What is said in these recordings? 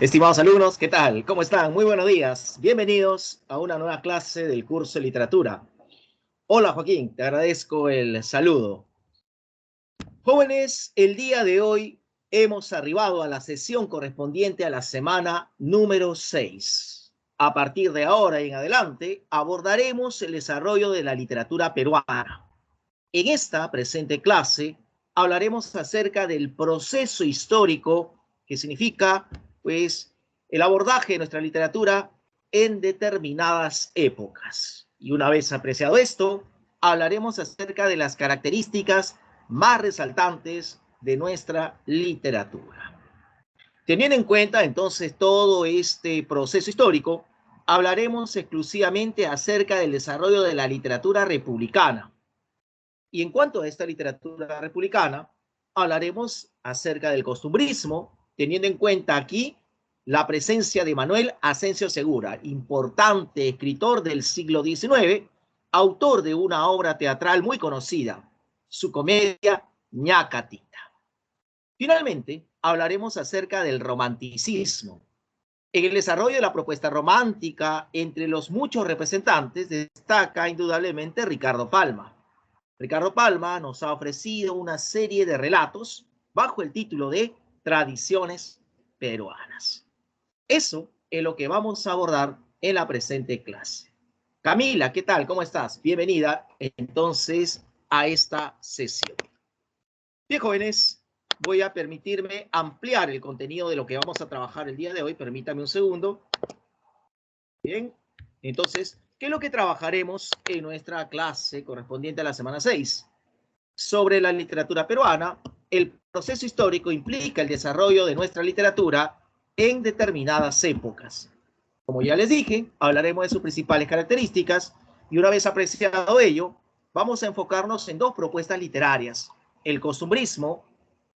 Estimados alumnos, ¿qué tal? ¿Cómo están? Muy buenos días. Bienvenidos a una nueva clase del curso de literatura. Hola Joaquín, te agradezco el saludo. Jóvenes, el día de hoy hemos arribado a la sesión correspondiente a la semana número 6. A partir de ahora en adelante abordaremos el desarrollo de la literatura peruana. En esta presente clase hablaremos acerca del proceso histórico, que significa, pues, el abordaje de nuestra literatura en determinadas épocas. Y una vez apreciado esto, hablaremos acerca de las características más resaltantes de nuestra literatura. Teniendo en cuenta entonces todo este proceso histórico, hablaremos exclusivamente acerca del desarrollo de la literatura republicana. Y en cuanto a esta literatura republicana, hablaremos acerca del costumbrismo, teniendo en cuenta aquí la presencia de Manuel Asencio Segura, importante escritor del siglo XIX, autor de una obra teatral muy conocida, su comedia Ñacatita. Finalmente, hablaremos acerca del romanticismo. En el desarrollo de la propuesta romántica, entre los muchos representantes, destaca indudablemente Ricardo Palma. Ricardo Palma nos ha ofrecido una serie de relatos bajo el título de Tradiciones Peruanas. Eso es lo que vamos a abordar en la presente clase. Camila, ¿qué tal? ¿Cómo estás? Bienvenida entonces a esta sesión. Bien, jóvenes, voy a permitirme ampliar el contenido de lo que vamos a trabajar el día de hoy. Permítame un segundo. Bien, entonces, ¿qué es lo que trabajaremos en nuestra clase correspondiente a la semana 6? Sobre la literatura peruana, el proceso histórico implica el desarrollo de nuestra literatura en determinadas épocas. Como ya les dije, hablaremos de sus principales características y una vez apreciado ello, vamos a enfocarnos en dos propuestas literarias. El costumbrismo,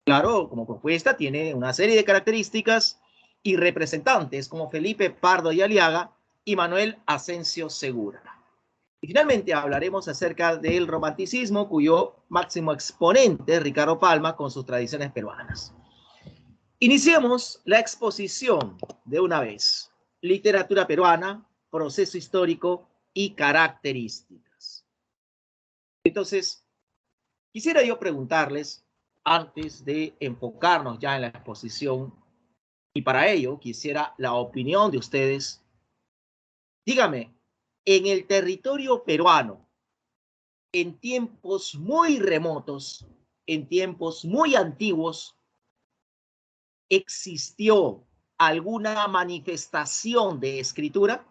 claro, como propuesta tiene una serie de características y representantes como Felipe Pardo y Aliaga y Manuel Asencio Segura. Y finalmente hablaremos acerca del romanticismo, cuyo máximo exponente es Ricardo Palma con sus tradiciones peruanas. Iniciemos la exposición de una vez. Literatura peruana, proceso histórico y características. Entonces, quisiera yo preguntarles, antes de enfocarnos ya en la exposición, y para ello quisiera la opinión de ustedes. Dígame, en el territorio peruano, en tiempos muy remotos, en tiempos muy antiguos, ¿existió alguna manifestación de escritura?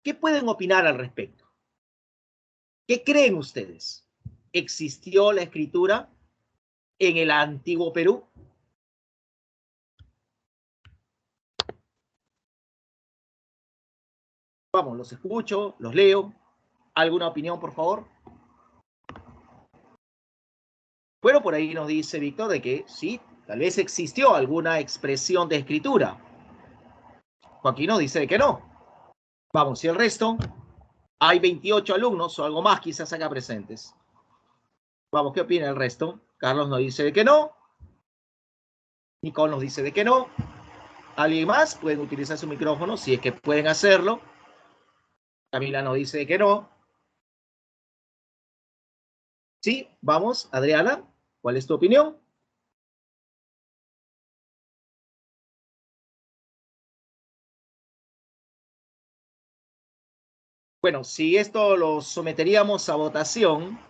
¿Qué pueden opinar al respecto? ¿Qué creen ustedes? ¿Existió la escritura en el antiguo Perú? Vamos, los escucho, los leo. ¿Alguna opinión, por favor? Bueno, por ahí nos dice Víctor de que sí, tal vez existió alguna expresión de escritura. Joaquín nos dice de que no. Vamos, y el resto, hay 28 alumnos o algo más quizás acá presentes. Vamos, ¿qué opina el resto? Carlos nos dice de que no. Nicole nos dice de que no. ¿Alguien más? Pueden utilizar su micrófono si es que pueden hacerlo. Camila nos dice de que no. Sí, vamos, Adriana, ¿cuál es tu opinión? Bueno, si esto lo someteríamos a votación,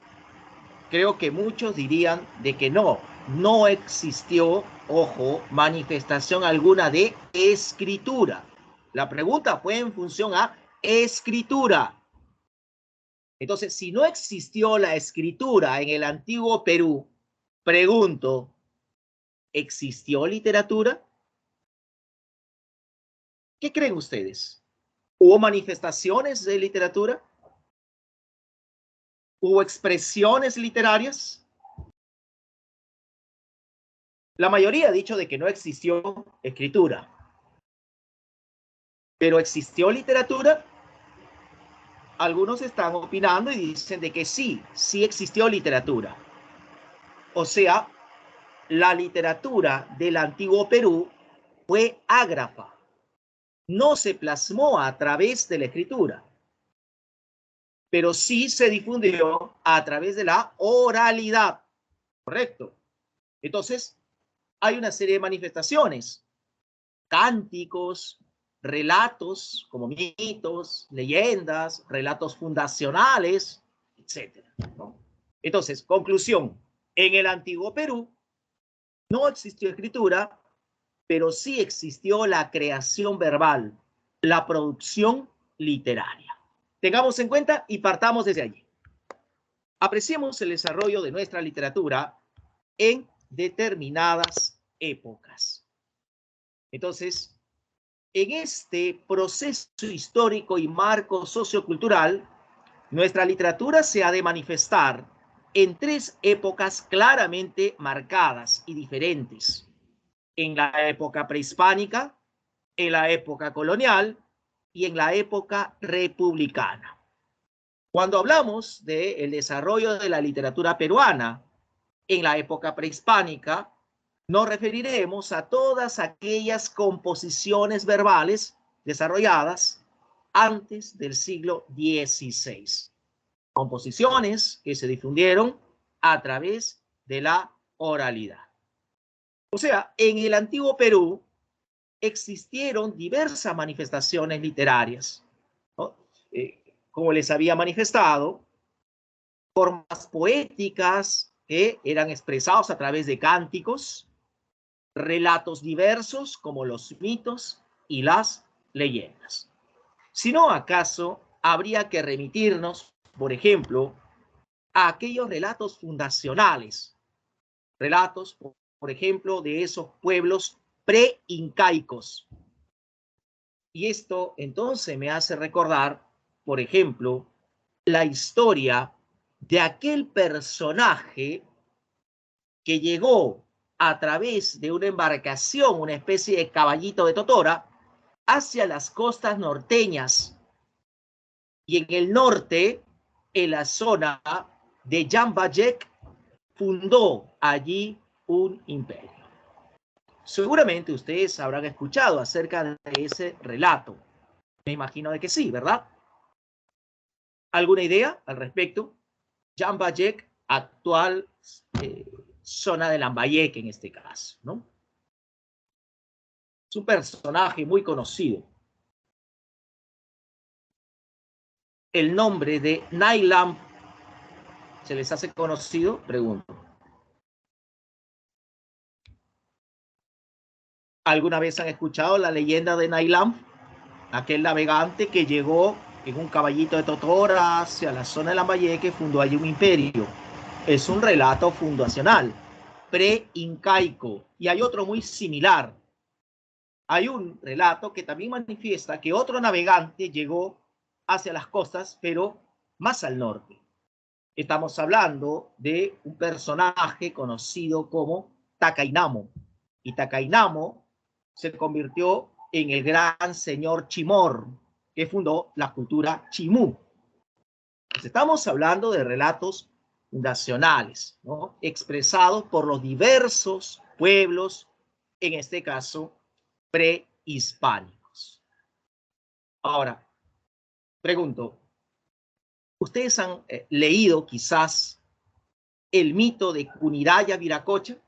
creo que muchos dirían de que no, no existió, ojo, manifestación alguna de escritura. La pregunta fue en función a escritura. Entonces, si no existió la escritura en el antiguo Perú, pregunto, ¿existió literatura? ¿Qué creen ustedes? ¿Hubo manifestaciones de literatura? ¿Hubo expresiones literarias? La mayoría ha dicho de que no existió escritura. ¿Pero existió literatura? Algunos están opinando y dicen de que sí, sí existió literatura. O sea, la literatura del antiguo Perú fue ágrafa. No se plasmó a través de la escritura, pero sí se difundió a través de la oralidad. Correcto. Entonces, hay una serie de manifestaciones, cánticos, relatos como mitos, leyendas, relatos fundacionales, etcétera, ¿no? Entonces, conclusión, en el antiguo Perú no existió escritura, pero sí existió la creación verbal, la producción literaria. Tengamos en cuenta y partamos desde allí. Apreciemos el desarrollo de nuestra literatura en determinadas épocas. Entonces, en este proceso histórico y marco sociocultural, nuestra literatura se ha de manifestar en tres épocas claramente marcadas y diferentes. En la época prehispánica, en la época colonial y en la época republicana. Cuando hablamos del desarrollo de la literatura peruana en la época prehispánica, nos referiremos a todas aquellas composiciones verbales desarrolladas antes del siglo XVI. Composiciones que se difundieron a través de la oralidad. O sea, en el antiguo Perú existieron diversas manifestaciones literarias, ¿no? Como les había manifestado, formas poéticas que eran expresados a través de cánticos, relatos diversos como los mitos y las leyendas. Si no, acaso habría que remitirnos, por ejemplo, a aquellos relatos fundacionales, relatos, por ejemplo, de esos pueblos pre-incaicos. Y esto entonces me hace recordar, por ejemplo, la historia de aquel personaje que llegó a través de una embarcación, una especie de caballito de totora, hacia las costas norteñas. Y en el norte, en la zona de Jambayek, fundó allí un imperio. Seguramente ustedes habrán escuchado acerca de ese relato. Me imagino de que sí, ¿verdad? ¿Alguna idea al respecto? Jambayek, actual zona de Lambayeque en este caso, ¿no? Es un personaje muy conocido. El nombre de Nailam se les hace conocido, pregunto. ¿Alguna vez han escuchado la leyenda de Nailam? Aquel navegante que llegó en un caballito de totora hacia la zona de Lambayeque, fundó allí un imperio. Es un relato fundacional, pre-incaico. Y hay otro muy similar. Hay un relato que también manifiesta que otro navegante llegó hacia las costas, pero más al norte. Estamos hablando de un personaje conocido como Takainamo. Y Takainamo se convirtió en el gran señor Chimor, que fundó la cultura Chimú. Pues estamos hablando de relatos fundacionales, ¿no? Expresados por los diversos pueblos, en este caso, prehispánicos. Ahora, pregunto, ¿ustedes han leído quizás el mito de Cuniraya Viracocha?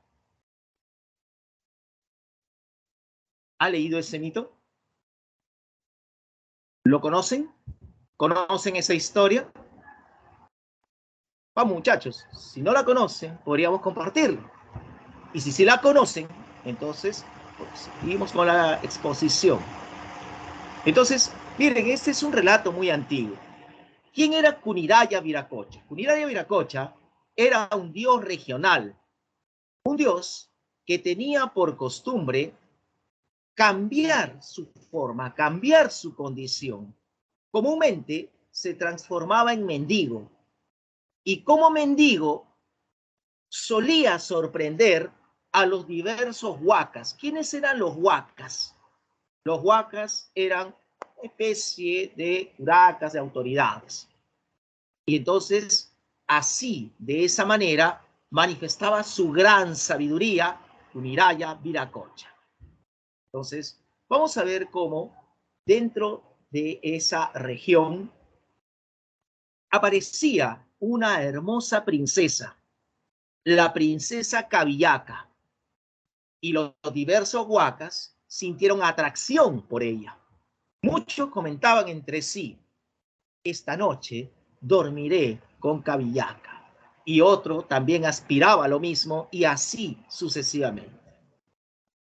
¿Ha leído ese mito? ¿Lo conocen? ¿Conocen esa historia? Vamos, muchachos, si no la conocen, podríamos compartirla. Y si sí la conocen, entonces pues, seguimos con la exposición. Entonces, miren, este es un relato muy antiguo. ¿Quién era Cuniraya Viracocha? Cuniraya Viracocha era un dios regional, un dios que tenía por costumbre cambiar su forma, cambiar su condición. Comúnmente se transformaba en mendigo y como mendigo solía sorprender a los diversos huacas. ¿Quiénes eran los huacas? Los huacas eran una especie de curacas, de autoridades. Y entonces, así, de esa manera, manifestaba su gran sabiduría, Kuniraya Viracocha. Entonces, vamos a ver cómo dentro de esa región aparecía una hermosa princesa, la princesa Cabillaca, y los diversos huacas sintieron atracción por ella. Muchos comentaban entre sí, esta noche dormiré con Cabillaca. Y otro también aspiraba a lo mismo y así sucesivamente.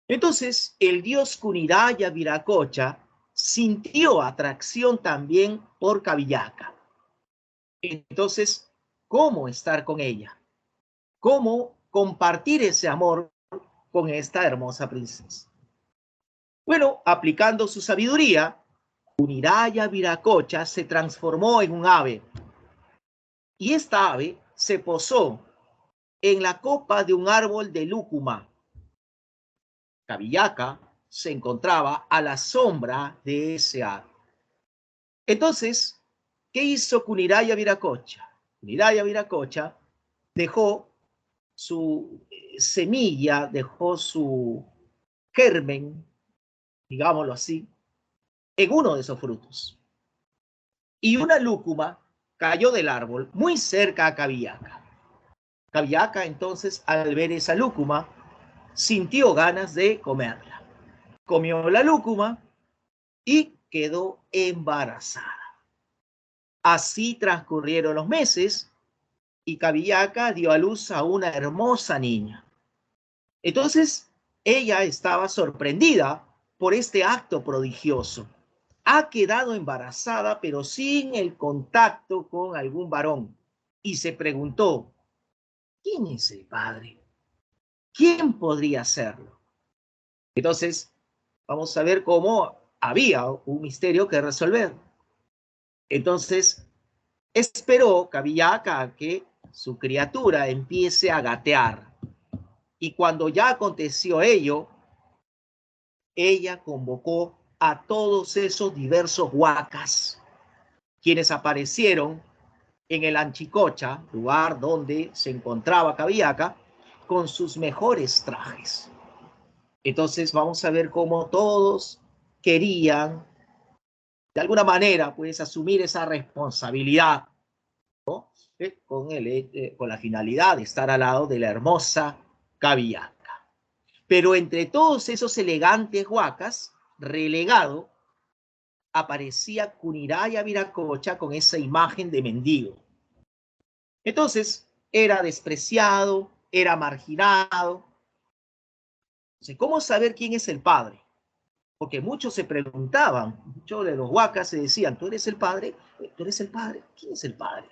Entonces, el dios Kuniraya Viracocha sintió atracción también por Cabillaca. Entonces, ¿cómo estar con ella? ¿Cómo compartir ese amor con esta hermosa princesa? Bueno, aplicando su sabiduría, Kuniraya Viracocha se transformó en un ave. Y esta ave se posó en la copa de un árbol de lúcuma. Cabillaca se encontraba a la sombra de ese árbol. Entonces, ¿qué hizo Kuniraya Viracocha? Kuniraya Viracocha dejó su semilla, dejó su germen, digámoslo así, en uno de esos frutos. Y una lúcuma cayó del árbol muy cerca a Cabillaca. Cabillaca entonces, al ver esa lúcuma, sintió ganas de comerla. Comió la lúcuma y quedó embarazada. Así transcurrieron los meses y Cabillaca dio a luz a una hermosa niña. Entonces, ella estaba sorprendida por este acto prodigioso. Ha quedado embarazada, pero sin el contacto con algún varón. Y se preguntó, ¿quién es el padre? ¿Quién podría serlo? Entonces, vamos a ver cómo había un misterio que resolver. Entonces, esperó Cabillaca a que su criatura empiece a gatear. Y cuando ya aconteció ello, ella convocó a todos esos diversos huacas, quienes aparecieron en el Anchicocha, lugar donde se encontraba Cabillaca, con sus mejores trajes. Entonces vamos a ver cómo todos querían, de alguna manera, pues asumir esa responsabilidad, ¿no? Con la finalidad de estar al lado de la hermosa Cabillaca. Pero entre todos esos elegantes huacas, relegado, aparecía Kuniraya Viracocha con esa imagen de mendigo. Entonces, era despreciado, era marginado. Entonces, ¿cómo saber quién es el padre? Porque muchos se preguntaban, muchos de los huacas se decían, ¿tú eres el padre? ¿Tú eres el padre? ¿Quién es el padre?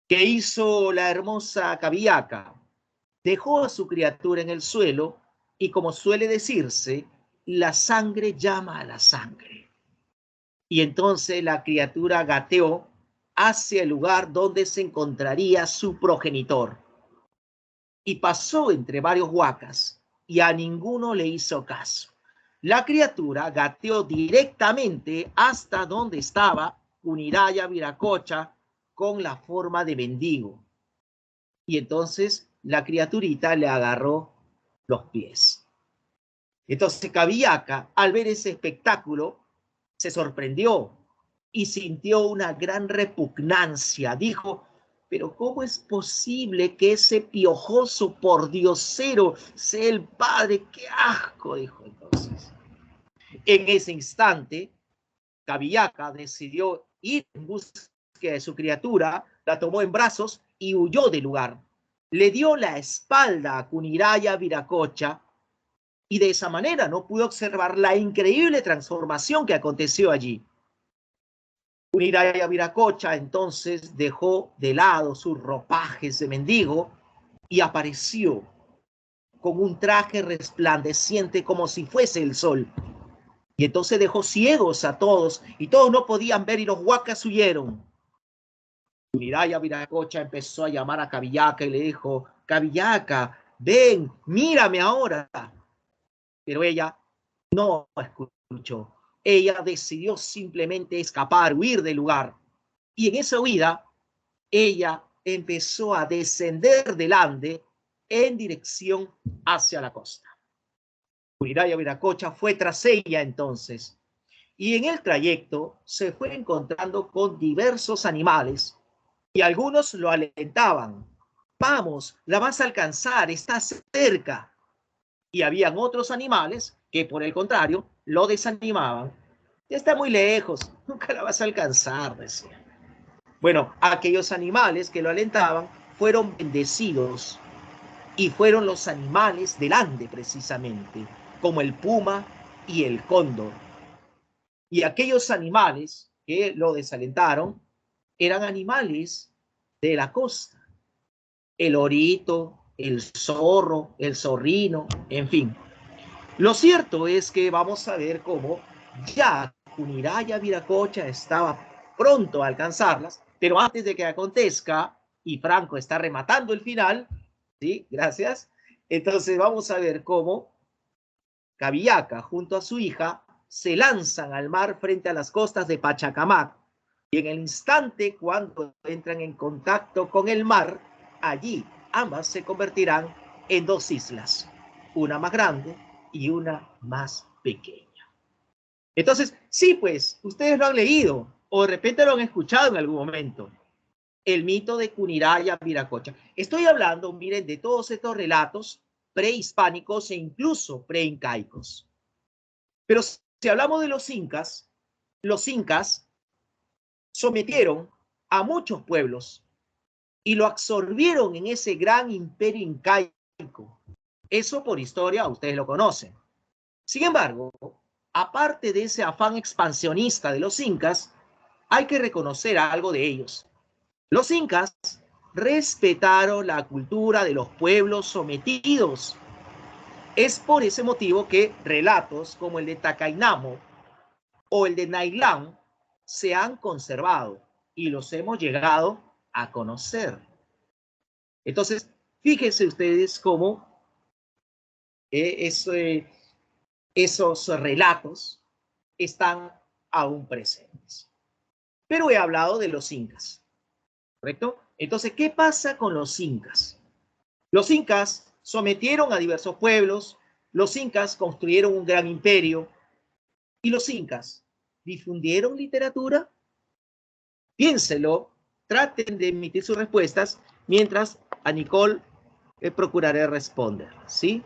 ¿Qué hizo la hermosa Cabillaca? Dejó a su criatura en el suelo y, como suele decirse, la sangre llama a la sangre. Y entonces la criatura gateó hacia el lugar donde se encontraría su progenitor. Y pasó entre varios huacas y a ninguno le hizo caso. La criatura gateó directamente hasta donde estaba Kuniraya Viracocha con la forma de mendigo. Y entonces la criaturita le agarró los pies. Entonces Cabillaca, al ver ese espectáculo, se sorprendió y sintió una gran repugnancia. Dijo, pero ¿cómo es posible que ese piojoso pordiosero sea el padre? ¡Qué asco! Dijo entonces. En ese instante, Cabillaca decidió ir en busca de su criatura, la tomó en brazos y huyó del lugar. Le dio la espalda a Kuniraya Viracocha y de esa manera no pudo observar la increíble transformación que aconteció allí. Kuniraya Viracocha entonces dejó de lado sus ropajes de mendigo y apareció con un traje resplandeciente como si fuese el sol. Y entonces dejó ciegos a todos y todos no podían ver y los huacas huyeron. Kuniraya Viracocha empezó a llamar a Cabillaca y le dijo, Cabillaca, ven, mírame ahora. Pero ella no escuchó. Ella decidió simplemente escapar, huir del lugar. Y en esa huida, ella empezó a descender del Ande en dirección hacia la costa. Cuniraya Viracocha fue tras ella entonces, y en el trayecto se fue encontrando con diversos animales y algunos lo alentaban. Vamos, la vas a alcanzar, está cerca. Y habían otros animales que, por el contrario, lo desanimaban. Está muy lejos, nunca la vas a alcanzar, decía. Bueno, aquellos animales que lo alentaban fueron bendecidos y fueron los animales del Ande precisamente, como el puma y el cóndor. Y aquellos animales que lo desalentaron eran animales de la costa, el orito, el zorro, el zorrino, en fin. Lo cierto es que vamos a ver cómo ya Cuniraya Viracocha estaba pronto a alcanzarlas, pero antes de que acontezca, y Franco está rematando el final, ¿sí? Gracias. Entonces vamos a ver cómo Cabillaca, junto a su hija, se lanzan al mar frente a las costas de Pachacamac. Y en el instante cuando entran en contacto con el mar, allí ambas se convertirán en dos islas, una más grande y una más pequeña. Entonces, sí, pues, ustedes lo han leído o de repente lo han escuchado en algún momento. El mito de Cuniraya Viracocha. Estoy hablando, miren, de todos estos relatos prehispánicos e incluso preincaicos. Pero si hablamos de los incas sometieron a muchos pueblos y lo absorbieron en ese gran imperio incaico. Eso por historia ustedes lo conocen. Sin embargo, aparte de ese afán expansionista de los incas, hay que reconocer algo de ellos. Los incas respetaron la cultura de los pueblos sometidos. Es por ese motivo que relatos como el de Tacainamo o el de Nailán se han conservado y los hemos llegado a conocer. Entonces, fíjense ustedes cómo esos relatos están aún presentes. Pero he hablado de los incas, ¿correcto? Entonces, ¿qué pasa con los incas? Los incas sometieron a diversos pueblos, los incas construyeron un gran imperio y los incas difundieron literatura. Piénselo, traten de emitir sus respuestas mientras a Nicole procuraré responder, ¿sí?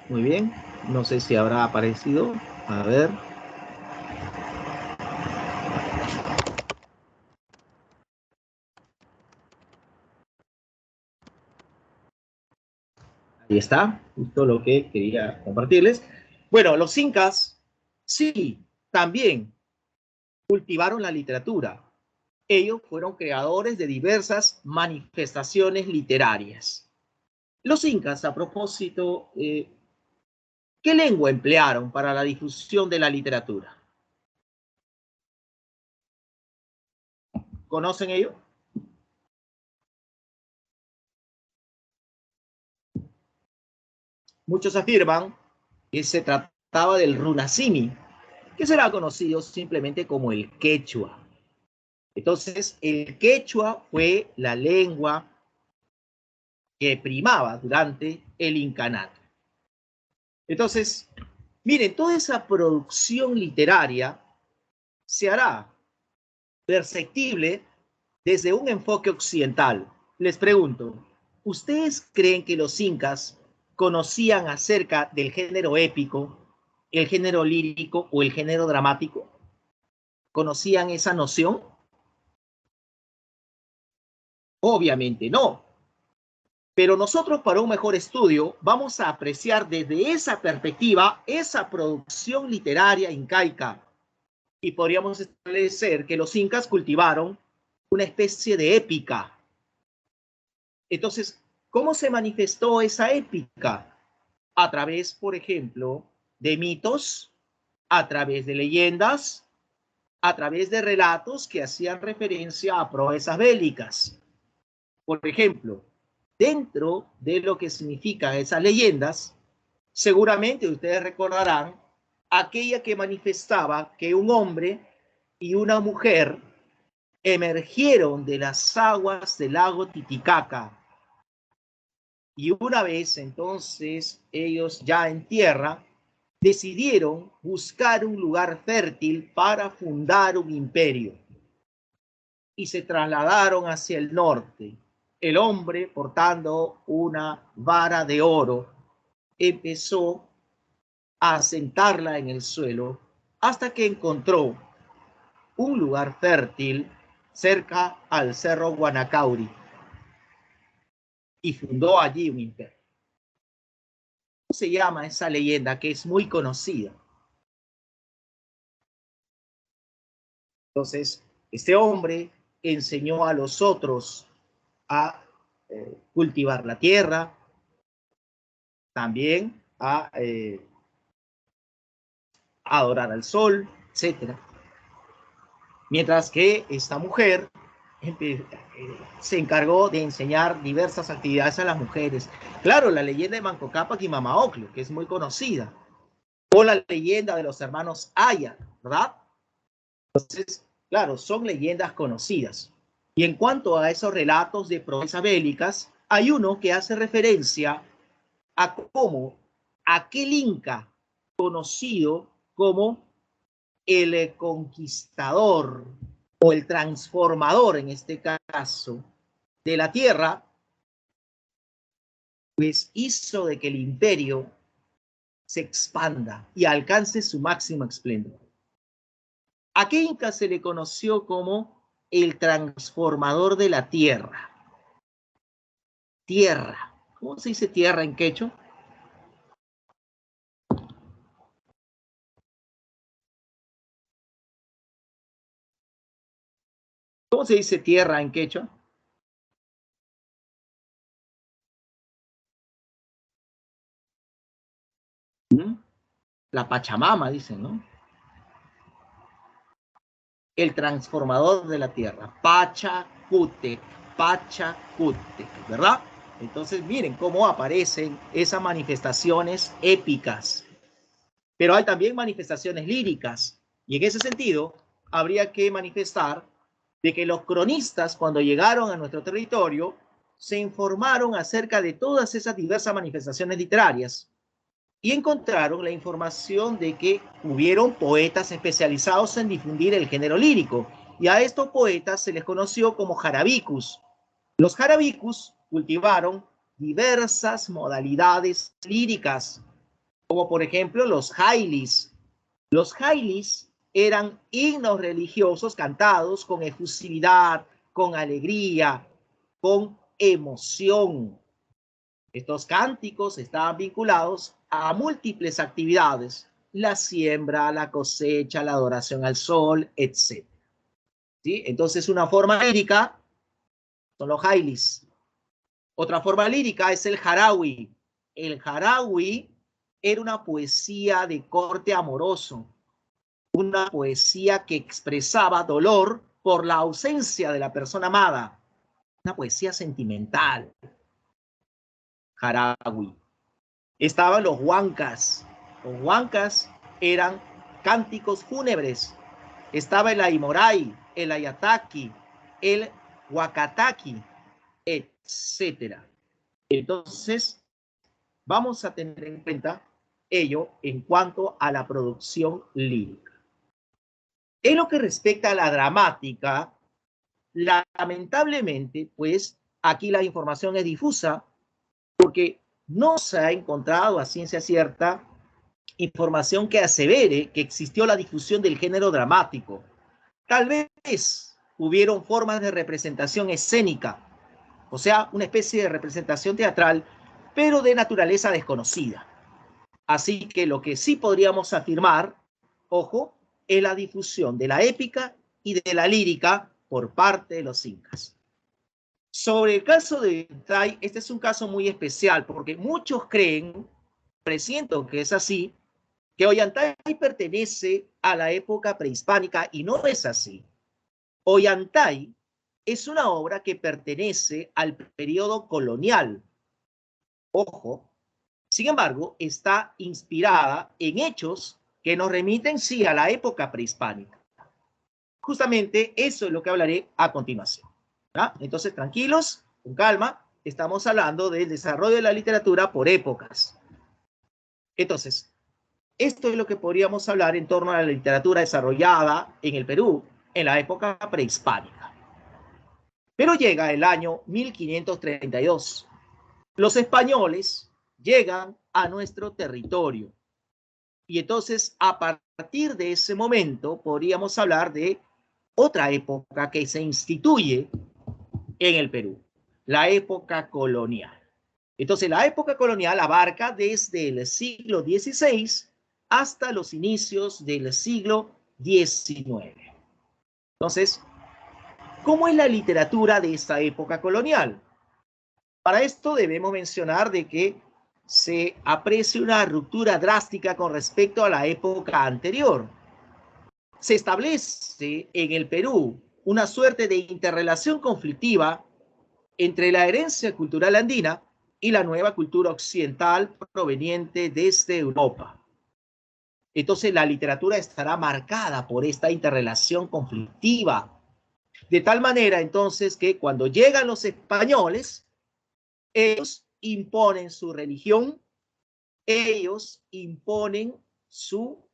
Muy bien, no sé si habrá aparecido. A ver. Ahí está, justo lo que quería compartirles. Bueno, los incas sí, también cultivaron la literatura. Ellos fueron creadores de diversas manifestaciones literarias. Los incas, a propósito, ¿qué lengua emplearon para la difusión de la literatura? ¿Conocen ello? Muchos afirman que se trataba del runasimi, que será conocido simplemente como el quechua. Entonces, el quechua fue la lengua que primaba durante el incanato. Entonces, miren, toda esa producción literaria se hará perceptible desde un enfoque occidental. Les pregunto, ¿ustedes creen que los incas conocían acerca del género épico, el género lírico o el género dramático? ¿Conocían esa noción? Obviamente no. Pero nosotros para un mejor estudio vamos a apreciar desde esa perspectiva esa producción literaria incaica y podríamos establecer que los incas cultivaron una especie de épica. Entonces, ¿cómo se manifestó esa épica? A través, por ejemplo, de mitos, a través de leyendas, a través de relatos que hacían referencia a proezas bélicas. Por ejemplo, dentro de lo que significan esas leyendas, seguramente ustedes recordarán aquella que manifestaba que un hombre y una mujer emergieron de las aguas del lago Titicaca. Y una vez entonces ellos ya en tierra decidieron buscar un lugar fértil para fundar un imperio. Y se trasladaron hacia el norte. El hombre, portando una vara de oro, empezó a sentarla en el suelo hasta que encontró un lugar fértil cerca al cerro Guanacauri y fundó allí un imperio. ¿Cómo se llama esa leyenda que es muy conocida? Entonces, este hombre enseñó a los otros a cultivar la tierra, también a adorar al sol, etc. Mientras que esta mujer se encargó de enseñar diversas actividades a las mujeres. Claro, la leyenda de Manco Cápac y Mama Ocllo, que es muy conocida, o la leyenda de los hermanos Aya, ¿verdad? Entonces, claro, son leyendas conocidas. Y en cuanto a esos relatos de proezas bélicas, hay uno que hace referencia a cómo aquel inca conocido como el conquistador o el transformador, en este caso, de la tierra, pues hizo de que el imperio se expanda y alcance su máximo esplendor. A qué inca se le conoció como el transformador de la tierra. Tierra. ¿Cómo se dice tierra en quechua? ¿Cómo se dice tierra en quechua? La Pachamama, dicen, ¿no? El transformador de la tierra. Pachacute, Pachacute, ¿verdad? Entonces, miren cómo aparecen esas manifestaciones épicas. Pero hay también manifestaciones líricas. Y en ese sentido, habría que manifestar de que los cronistas, cuando llegaron a nuestro territorio, se informaron acerca de todas esas diversas manifestaciones literarias y encontraron la información de que hubieron poetas especializados en difundir el género lírico, y a estos poetas se les conoció como jarabicus. Los jarabicus cultivaron diversas modalidades líricas, como por ejemplo los jailis. Los jailis eran himnos religiosos cantados con efusividad, con alegría, con emoción. Estos cánticos estaban vinculados a múltiples actividades: la siembra, la cosecha, la adoración al sol, etc. ¿Sí? Entonces, una forma lírica son los jailis. Otra forma lírica es el jarawi. El jarawi era una poesía de corte amoroso, una poesía que expresaba dolor por la ausencia de la persona amada, una poesía sentimental. Jarawi. Estaban los huancas. Los huancas eran cánticos fúnebres. Estaba el aimoray, el ayataki, el huacataki, etcétera. Entonces, vamos a tener en cuenta ello en cuanto a la producción lírica. En lo que respecta a la dramática, lamentablemente, pues aquí la información es difusa porque no se ha encontrado a ciencia cierta información que asevere que existió la difusión del género dramático. Tal vez hubieron formas de representación escénica, o sea, una especie de representación teatral, pero de naturaleza desconocida. Así que lo que sí podríamos afirmar, ojo, es la difusión de la épica y de la lírica por parte de los incas. Sobre el caso de Tai, este es un caso muy especial porque muchos creen, presiento que es así, que Ollantay pertenece a la época prehispánica y no es así. Ollantay es una obra que pertenece al periodo colonial. Ojo, sin embargo, está inspirada en hechos que nos remiten, sí, a la época prehispánica. Justamente eso es lo que hablaré a continuación. ¿Ya? Entonces, tranquilos, con calma, estamos hablando del desarrollo de la literatura por épocas. Entonces, esto es lo que podríamos hablar en torno a la literatura desarrollada en el Perú en la época prehispánica. Pero llega el año 1532. Los españoles llegan a nuestro territorio. Y entonces, a partir de ese momento, podríamos hablar de otra época que se instituye en el Perú, la época colonial. Entonces, la época colonial abarca desde el siglo XVI hasta los inicios del siglo XIX. Entonces, ¿cómo es la literatura de esta época colonial? Para esto debemos mencionar de que se aprecia una ruptura drástica con respecto a la época anterior. Se establece en el Perú una suerte de interrelación conflictiva entre la herencia cultural andina y la nueva cultura occidental proveniente desde Europa. Entonces la literatura estará marcada por esta interrelación conflictiva, de tal manera entonces que cuando llegan los españoles, ellos imponen su religión, ellos imponen su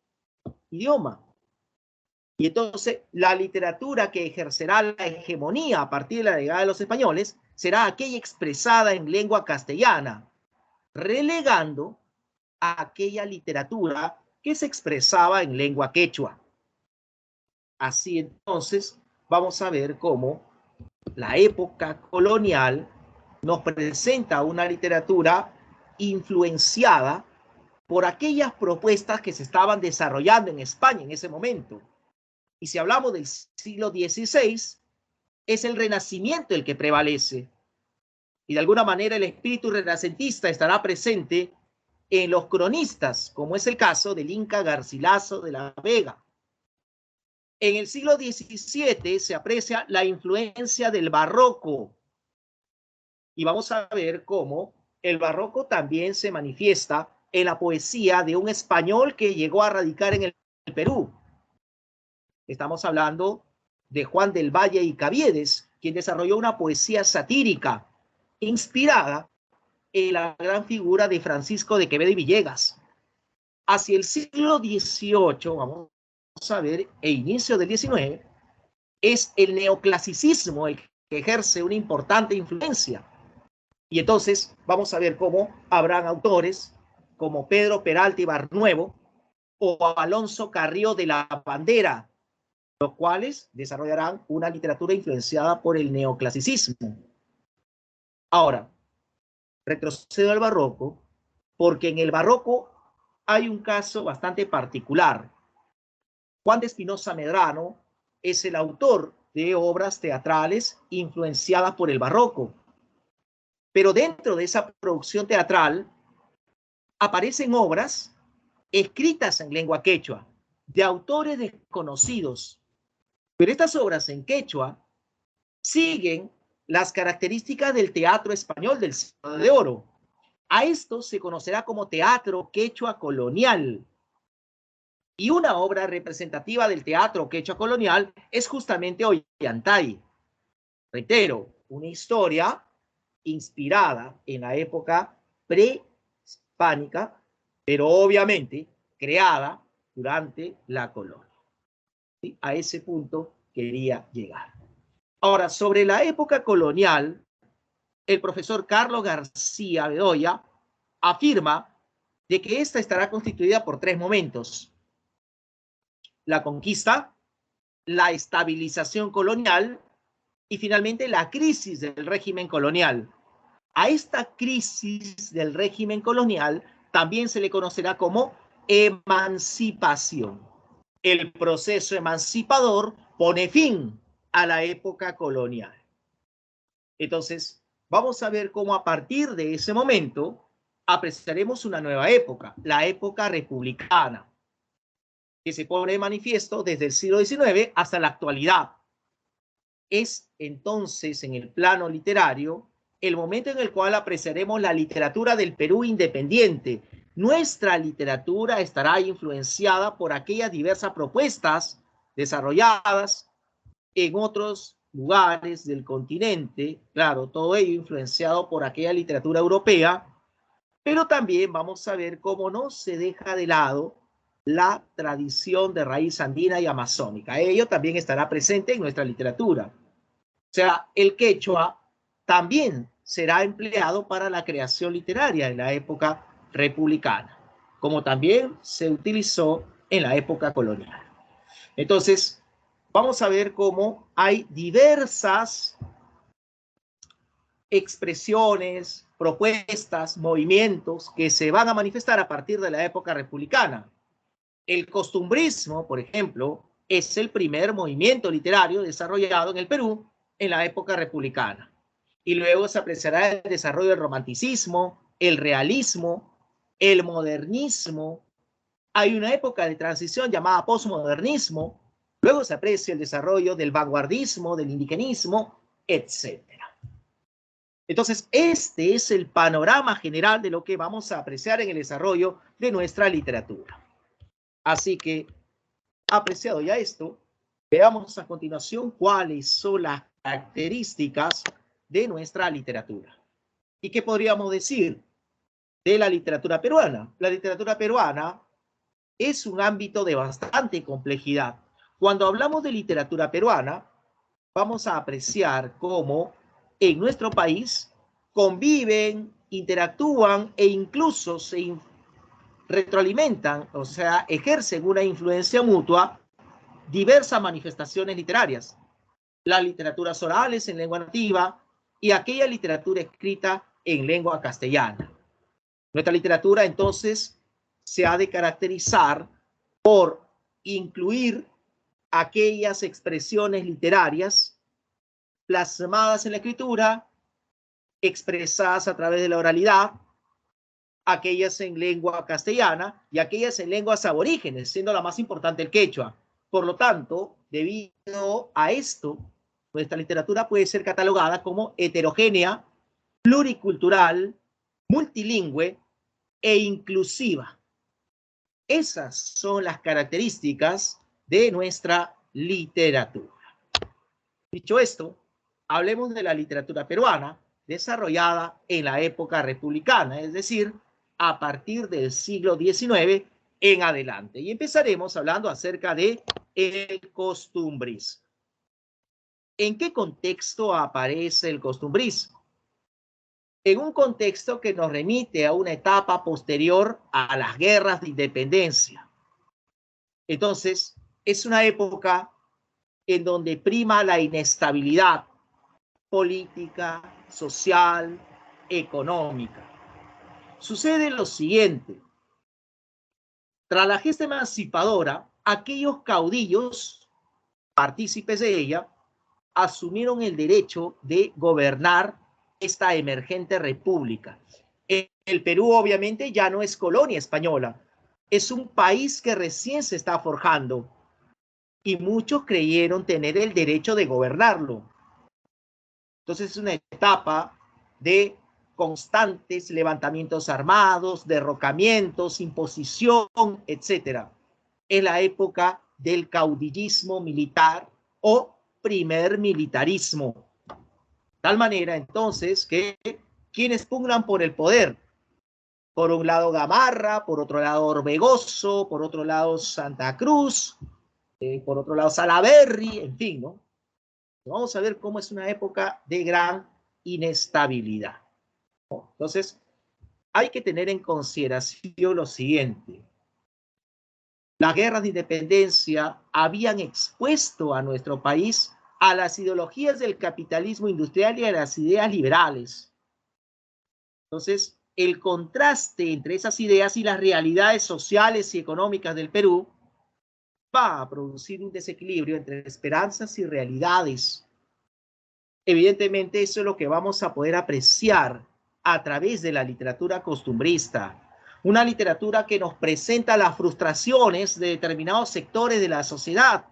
idioma. Y entonces la literatura que ejercerá la hegemonía a partir de la llegada de los españoles será aquella expresada en lengua castellana, relegando a aquella literatura que se expresaba en lengua quechua. Así entonces vamos a ver cómo la época colonial nos presenta una literatura influenciada por aquellas propuestas que se estaban desarrollando en España en ese momento. Y si hablamos del siglo XVI, es el Renacimiento el que prevalece. Y de alguna manera el espíritu renacentista estará presente en los cronistas, como es el caso del Inca Garcilaso de la Vega. En el siglo XVII se aprecia la influencia del barroco. Y vamos a ver cómo el barroco también se manifiesta en la poesía de un español que llegó a radicar en el Perú. Estamos hablando de Juan del Valle y Caviedes, quien desarrolló una poesía satírica inspirada en la gran figura de Francisco de Quevedo y Villegas. Hacia el siglo XVIII, vamos a ver, e inicio del XIX, es el neoclasicismo el que ejerce una importante influencia. Y entonces vamos a ver cómo habrán autores como Pedro Peralta y Barnuevo o Alonso Carrillo de la Bandera, los cuales desarrollarán una literatura influenciada por el neoclasicismo. Ahora, retrocedo al barroco, porque en el barroco hay un caso bastante particular. Juan de Espinosa Medrano es el autor de obras teatrales influenciadas por el barroco. Pero dentro de esa producción teatral aparecen obras escritas en lengua quechua, de autores desconocidos. Pero estas obras en quechua siguen las características del teatro español del siglo de oro. A esto se conocerá como teatro quechua colonial. Y una obra representativa del teatro quechua colonial es justamente Ollantay. Reitero, una historia inspirada en la época prehispánica, pero obviamente creada durante la colonia. ¿Sí? A ese punto quería llegar. Ahora, sobre la época colonial, el profesor Carlos García Bedoya afirma de que esta estará constituida por tres momentos: la conquista, la estabilización colonial y finalmente la crisis del régimen colonial. A esta crisis del régimen colonial también se le conocerá como emancipación. El proceso emancipador pone fin a la época colonial. Entonces, vamos a ver cómo a partir de ese momento apreciaremos una nueva época, la época republicana. que se pone de manifiesto desde el siglo XIX hasta la actualidad. Es entonces, en el plano literario, el momento en el cual apreciaremos la literatura del Perú independiente. Nuestra literatura estará influenciada por aquellas diversas propuestas desarrolladas en otros lugares del continente, claro, todo ello influenciado por aquella literatura europea, pero también vamos a ver cómo no se deja de lado la tradición de raíz andina y amazónica. Ello también estará presente en nuestra literatura. O sea, el quechua también será empleado para la creación literaria en la época republicana, como también se utilizó en la época colonial. Entonces, vamos a ver cómo hay diversas expresiones, propuestas, movimientos que se van a manifestar a partir de la época republicana. El costumbrismo, por ejemplo, es el primer movimiento literario desarrollado en el Perú en la época republicana. Y luego se apreciará el desarrollo del romanticismo, el realismo, el modernismo. Hay una época de transición llamada posmodernismo. Luego se aprecia el desarrollo del vanguardismo, del indigenismo, etc. Entonces, este es el panorama general de lo que vamos a apreciar en el desarrollo de nuestra literatura. Así que, apreciado ya esto, veamos a continuación cuáles son las características de nuestra literatura. ¿Y qué podríamos decir de la literatura peruana? La literatura peruana es un ámbito de bastante complejidad. Cuando hablamos de literatura peruana, vamos a apreciar cómo en nuestro país conviven, interactúan e incluso se retroalimentan, o sea, ejercen una influencia mutua diversas manifestaciones literarias. Las literaturas orales en lengua nativa y aquella literatura escrita en lengua castellana. Nuestra literatura entonces se ha de caracterizar por incluir aquellas expresiones literarias plasmadas en la escritura, expresadas a través de la oralidad, aquellas en lengua castellana y aquellas en lenguas aborígenes, siendo la más importante el quechua. Por lo tanto, debido a esto, nuestra literatura puede ser catalogada como heterogénea, pluricultural, multilingüe e inclusiva. Esas son las características de nuestra literatura. Dicho esto, hablemos de la literatura peruana desarrollada en la época republicana, es decir, a partir del siglo XIX en adelante. Y empezaremos hablando acerca de el costumbrismo. ¿En qué contexto aparece el costumbrismo? En un contexto que nos remite a una etapa posterior a las guerras de independencia. Entonces, es una época en donde prima la inestabilidad política, social, económica. Sucede lo siguiente. Tras la gesta emancipadora, aquellos caudillos, partícipes de ella, asumieron el derecho de gobernar esta emergente república. El Perú obviamente ya no es colonia española, es un país que recién se está forjando y muchos creyeron tener el derecho de gobernarlo. Entonces es una etapa de constantes levantamientos armados, derrocamientos, imposición, etc. Es la época del caudillismo militar o primer militarismo. De tal manera, entonces, que quienes pugnan por el poder, por un lado Gamarra, por otro lado Orbegoso, por otro lado Santa Cruz, por otro lado Salaverry, en fin, ¿no? Vamos a ver cómo es una época de gran inestabilidad. Entonces, hay que tener en consideración lo siguiente. Las guerras de independencia habían expuesto a nuestro país a las ideologías del capitalismo industrial y a las ideas liberales. Entonces, el contraste entre esas ideas y las realidades sociales y económicas del Perú va a producir un desequilibrio entre esperanzas y realidades. Evidentemente, eso es lo que vamos a poder apreciar a través de la literatura costumbrista. Una literatura que nos presenta las frustraciones de determinados sectores de la sociedad,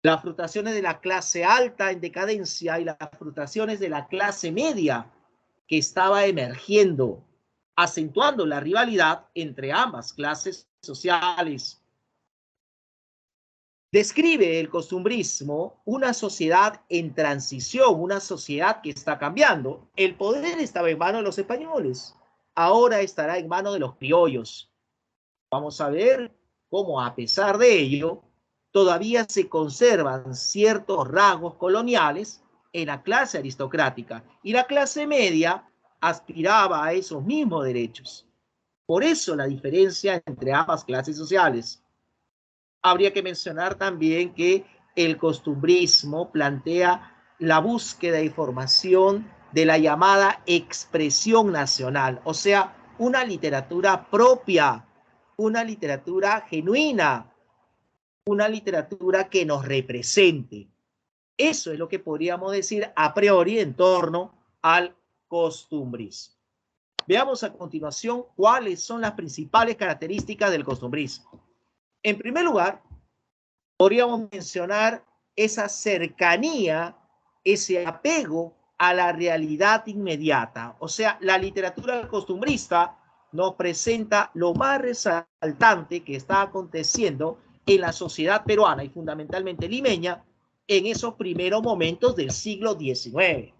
las frustraciones de la clase alta en decadencia y las frustraciones de la clase media que estaba emergiendo, acentuando la rivalidad entre ambas clases sociales. Describe el costumbrismo una sociedad en transición, una sociedad que está cambiando. El poder estaba en manos de los españoles, ahora estará en manos de los criollos. Vamos a ver cómo, a pesar de ello, todavía se conservan ciertos rasgos coloniales en la clase aristocrática y la clase media aspiraba a esos mismos derechos. Por eso la diferencia entre ambas clases sociales. Habría que mencionar también que el costumbrismo plantea la búsqueda de información de la llamada expresión nacional, o sea, una literatura propia, una literatura genuina, una literatura que nos represente. Eso es lo que podríamos decir a priori en torno al costumbrismo. Veamos a continuación cuáles son las principales características del costumbrismo. En primer lugar, podríamos mencionar esa cercanía, ese apego a la realidad inmediata. O sea, la literatura costumbrista nos presenta lo más resaltante que está aconteciendo en la sociedad peruana y fundamentalmente limeña en esos primeros momentos del siglo XIX.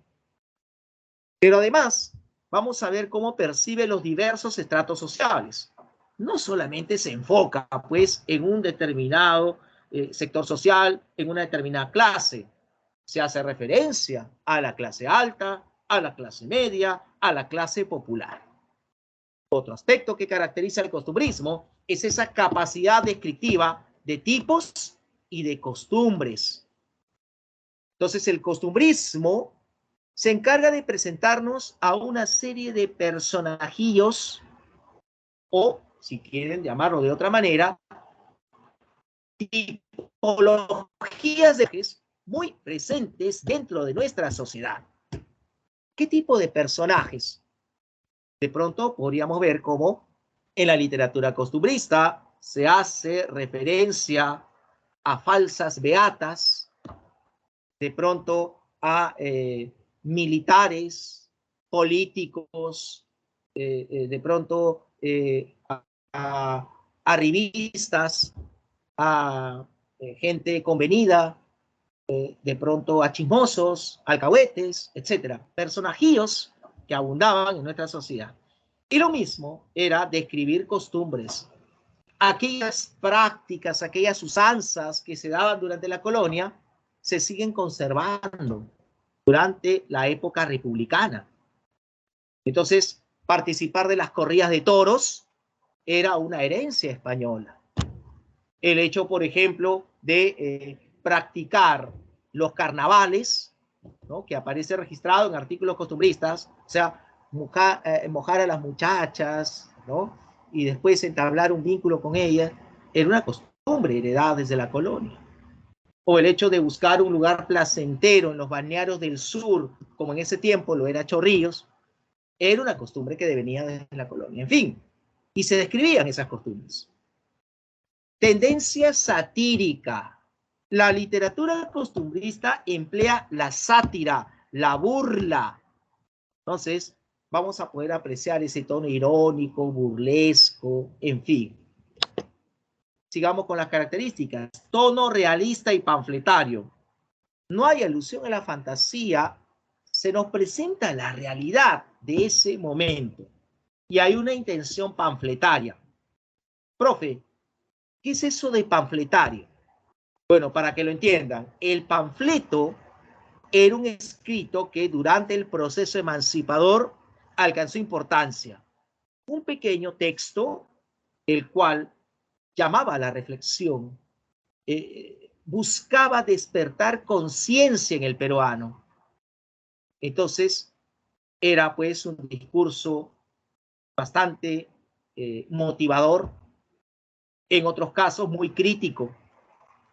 Pero además, vamos a ver cómo percibe los diversos estratos sociales. No solamente se enfoca, pues, en un determinado sector social, en una determinada clase. Se hace referencia a la clase alta, a la clase media, a la clase popular. Otro aspecto que caracteriza el costumbrismo es esa capacidad descriptiva de tipos y de costumbres. Entonces, el costumbrismo se encarga de presentarnos a una serie de personajillos, o, si quieren llamarlo de otra manera, tipologías de muy presentes dentro de nuestra sociedad. ¿Qué tipo de personajes? De pronto podríamos ver cómo en la literatura costumbrista se hace referencia a falsas beatas, de pronto a militares, políticos, de pronto a arribistas, a gente convenida, de pronto a chismosos, alcahuetes, etc. Personajillos que abundaban en nuestra sociedad. Y lo mismo era describir costumbres. Aquellas prácticas, aquellas usanzas que se daban durante la colonia, se siguen conservando durante la época republicana. Entonces, participar de las corridas de toros era una herencia española. El hecho, por ejemplo, de practicar los carnavales, ¿no?, que aparece registrado en artículos costumbristas, o sea, mojar a las muchachas, ¿no?, y después entablar un vínculo con ellas, era una costumbre heredada desde la colonia. O el hecho de buscar un lugar placentero en los balnearios del sur, como en ese tiempo lo era Chorrillos, era una costumbre que venía desde la colonia. En fin, y se describían esas costumbres. Tendencia satírica. La literatura costumbrista emplea la sátira, la burla. Entonces, vamos a poder apreciar ese tono irónico, burlesco, en fin. Sigamos con las características. Tono realista y panfletario. No hay alusión a la fantasía, se nos presenta la realidad de ese momento y hay una intención panfletaria. Profe, ¿qué es eso de panfletario? Bueno, para que lo entiendan, el panfleto era un escrito que durante el proceso emancipador alcanzó importancia. Un pequeño texto, el cual llamaba a la reflexión, buscaba despertar conciencia en el peruano. Entonces, era pues un discurso bastante motivador, en otros casos muy crítico.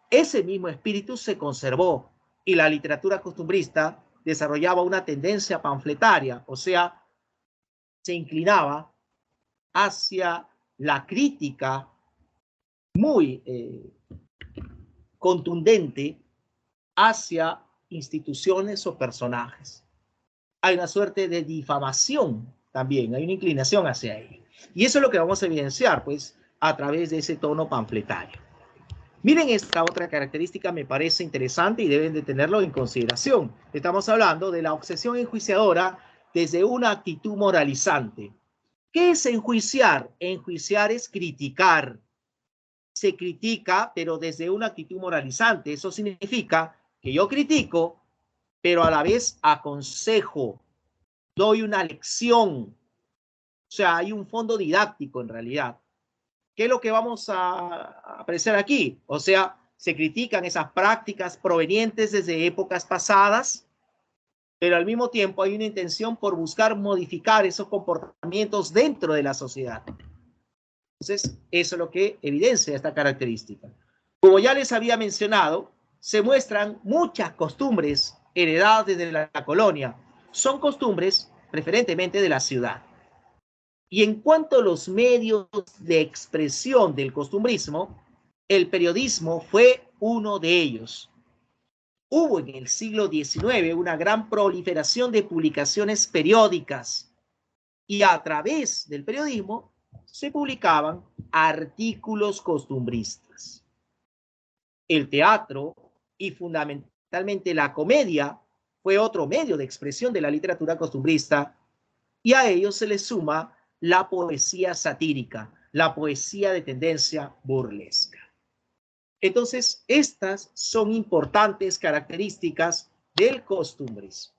Ese mismo espíritu se conservó y la literatura costumbrista desarrollaba una tendencia panfletaria, o sea, se inclinaba hacia la crítica muy contundente hacia instituciones o personajes. Hay una suerte de difamación también, hay una inclinación hacia ello. Y eso es lo que vamos a evidenciar, pues, a través de ese tono panfletario. Miren, esta otra característica me parece interesante y deben de tenerlo en consideración. Estamos hablando de la obsesión enjuiciadora desde una actitud moralizante. ¿Qué es enjuiciar? Enjuiciar es criticar. Se critica, pero desde una actitud moralizante. Eso significa que yo critico, pero a la vez aconsejo, doy una lección. O sea, hay un fondo didáctico en realidad. ¿Qué es lo que vamos a apreciar aquí? O sea, se critican esas prácticas provenientes desde épocas pasadas, pero al mismo tiempo hay una intención por buscar modificar esos comportamientos dentro de la sociedad. Entonces, eso es lo que evidencia esta característica. Como ya les había mencionado, se muestran muchas costumbres heredadas desde la colonia. Son costumbres preferentemente de la ciudad. Y en cuanto a los medios de expresión del costumbrismo, el periodismo fue uno de ellos. Hubo en el siglo XIX una gran proliferación de publicaciones periódicas y a través del periodismo se publicaban artículos costumbristas. El teatro y fundamentalmente la comedia fue otro medio de expresión de la literatura costumbrista y a ello se le suma la poesía satírica, la poesía de tendencia burlesca. Entonces, estas son importantes características del costumbrismo.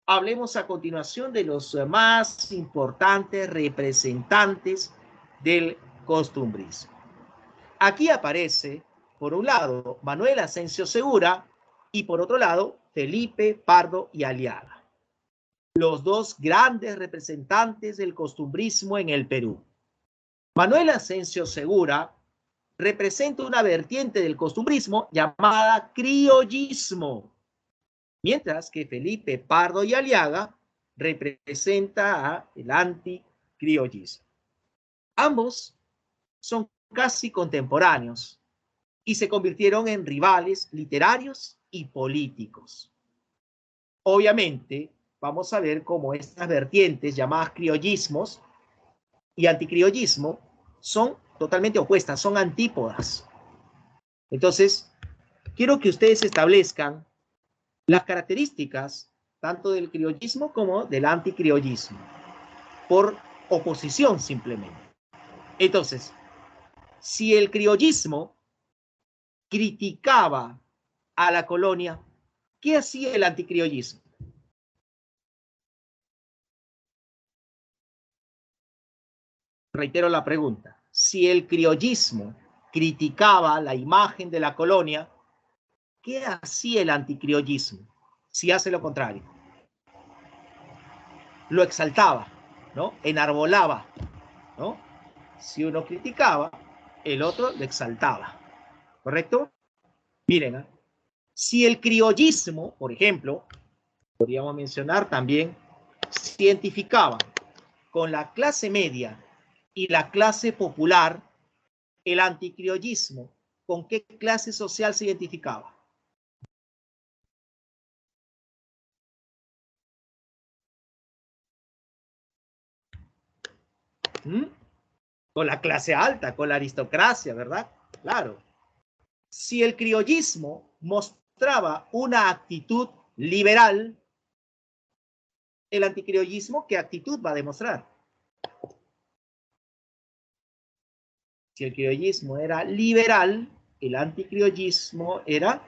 Hablemos a continuación de los más importantes representantes del costumbrismo. Aquí aparece, por un lado, Manuel Asensio Segura y por otro lado, Felipe Pardo y Aliaga, los dos grandes representantes del costumbrismo en el Perú. Manuel Asensio Segura representa una vertiente del costumbrismo llamada criollismo, mientras que Felipe Pardo y Aliaga representa el anticriollismo. Ambos son casi contemporáneos y se convirtieron en rivales literarios y políticos. Obviamente, vamos a ver cómo estas vertientes llamadas criollismos y anticriollismo son totalmente opuestas, son antípodas. Entonces, quiero que ustedes establezcan las características tanto del criollismo como del anticriollismo, por oposición simplemente. Entonces, si el criollismo criticaba a la colonia, ¿qué hacía el anticriollismo? Reitero la pregunta. Si el criollismo criticaba la imagen de la colonia, ¿qué hacía el anticriollismo si hace lo contrario? Lo exaltaba, ¿no? Enarbolaba, ¿no? Si uno criticaba, el otro lo exaltaba, ¿correcto? Miren, ¿eh? Si el criollismo, por ejemplo, podríamos mencionar también, se identificaba con la clase media y la clase popular, el anticriollismo, ¿con qué clase social se identificaba? ¿Mm? Con la clase alta, con la aristocracia, ¿verdad? Claro. Si el criollismo mostraba una actitud liberal, el anticriollismo, ¿qué actitud va a demostrar? Si el criollismo era liberal, el anticriollismo era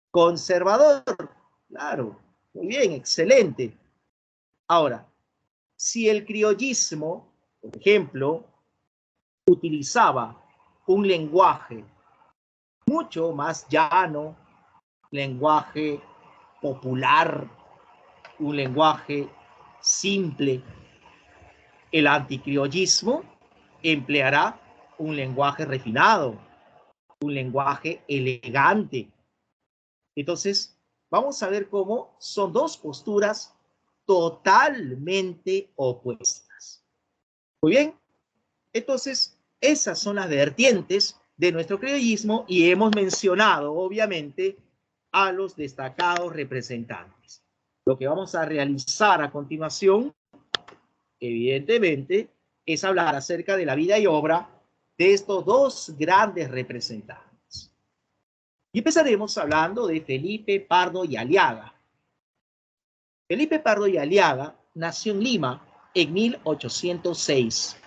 conservador. Claro, muy bien, excelente. Ahora, si el criollismo, por ejemplo, utilizaba un lenguaje mucho más llano, lenguaje popular, un lenguaje simple, el anticriollismo empleará un lenguaje refinado, un lenguaje elegante. Entonces, vamos a ver cómo son dos posturas totalmente opuestas. Muy bien, Entonces, esas son las vertientes de nuestro criollismo y hemos mencionado, obviamente, a los destacados representantes. Lo que vamos a realizar a continuación, evidentemente, es hablar acerca de la vida y obra de estos dos grandes representantes. Y empezaremos hablando de Felipe Pardo y Aliaga. Felipe Pardo y Aliaga nació en Lima en 1806.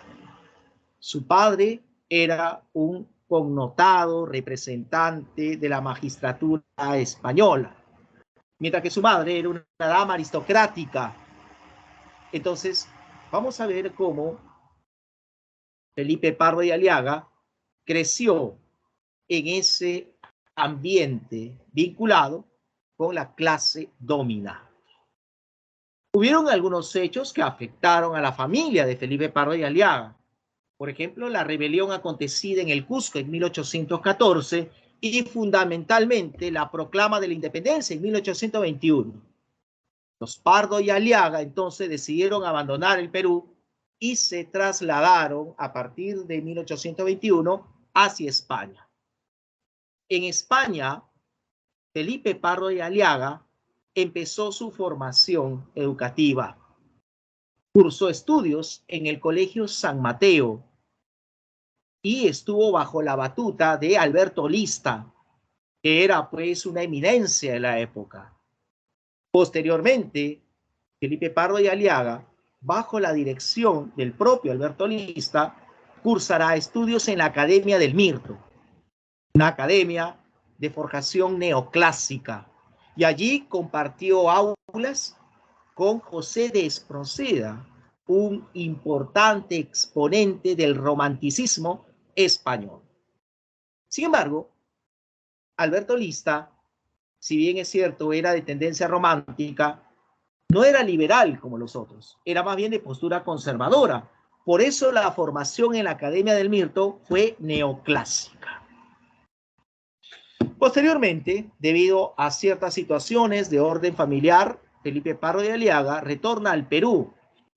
Su padre era un connotado representante de la magistratura española, mientras que su madre era una dama aristocrática. Entonces, vamos a ver cómo Felipe Pardo y Aliaga creció en ese ambiente vinculado con la clase dominante. Hubieron algunos hechos que afectaron a la familia de Felipe Pardo y Aliaga. Por ejemplo, la rebelión acontecida en el Cusco en 1814 y fundamentalmente la proclama de la independencia en 1821. Los Pardo y Aliaga entonces decidieron abandonar el Perú y se trasladaron a partir de 1821 hacia España. En España, Felipe Pardo y Aliaga empezó su formación educativa. Cursó estudios en el Colegio San Mateo y estuvo bajo la batuta de Alberto Lista, que era pues una eminencia de la época. Posteriormente, Felipe Pardo y Aliaga, bajo la dirección del propio Alberto Lista, cursará estudios en la Academia del Mirto, una academia de forjación neoclásica, y allí compartió aulas con José de Espronceda, un importante exponente del romanticismo español. Sin embargo, Alberto Lista, si bien es cierto, era de tendencia romántica, no era liberal como los otros, era más bien de postura conservadora. Por eso la formación en la Academia del Mirto fue neoclásica. Posteriormente, debido a ciertas situaciones de orden familiar, Felipe Pardo y Aliaga retorna al Perú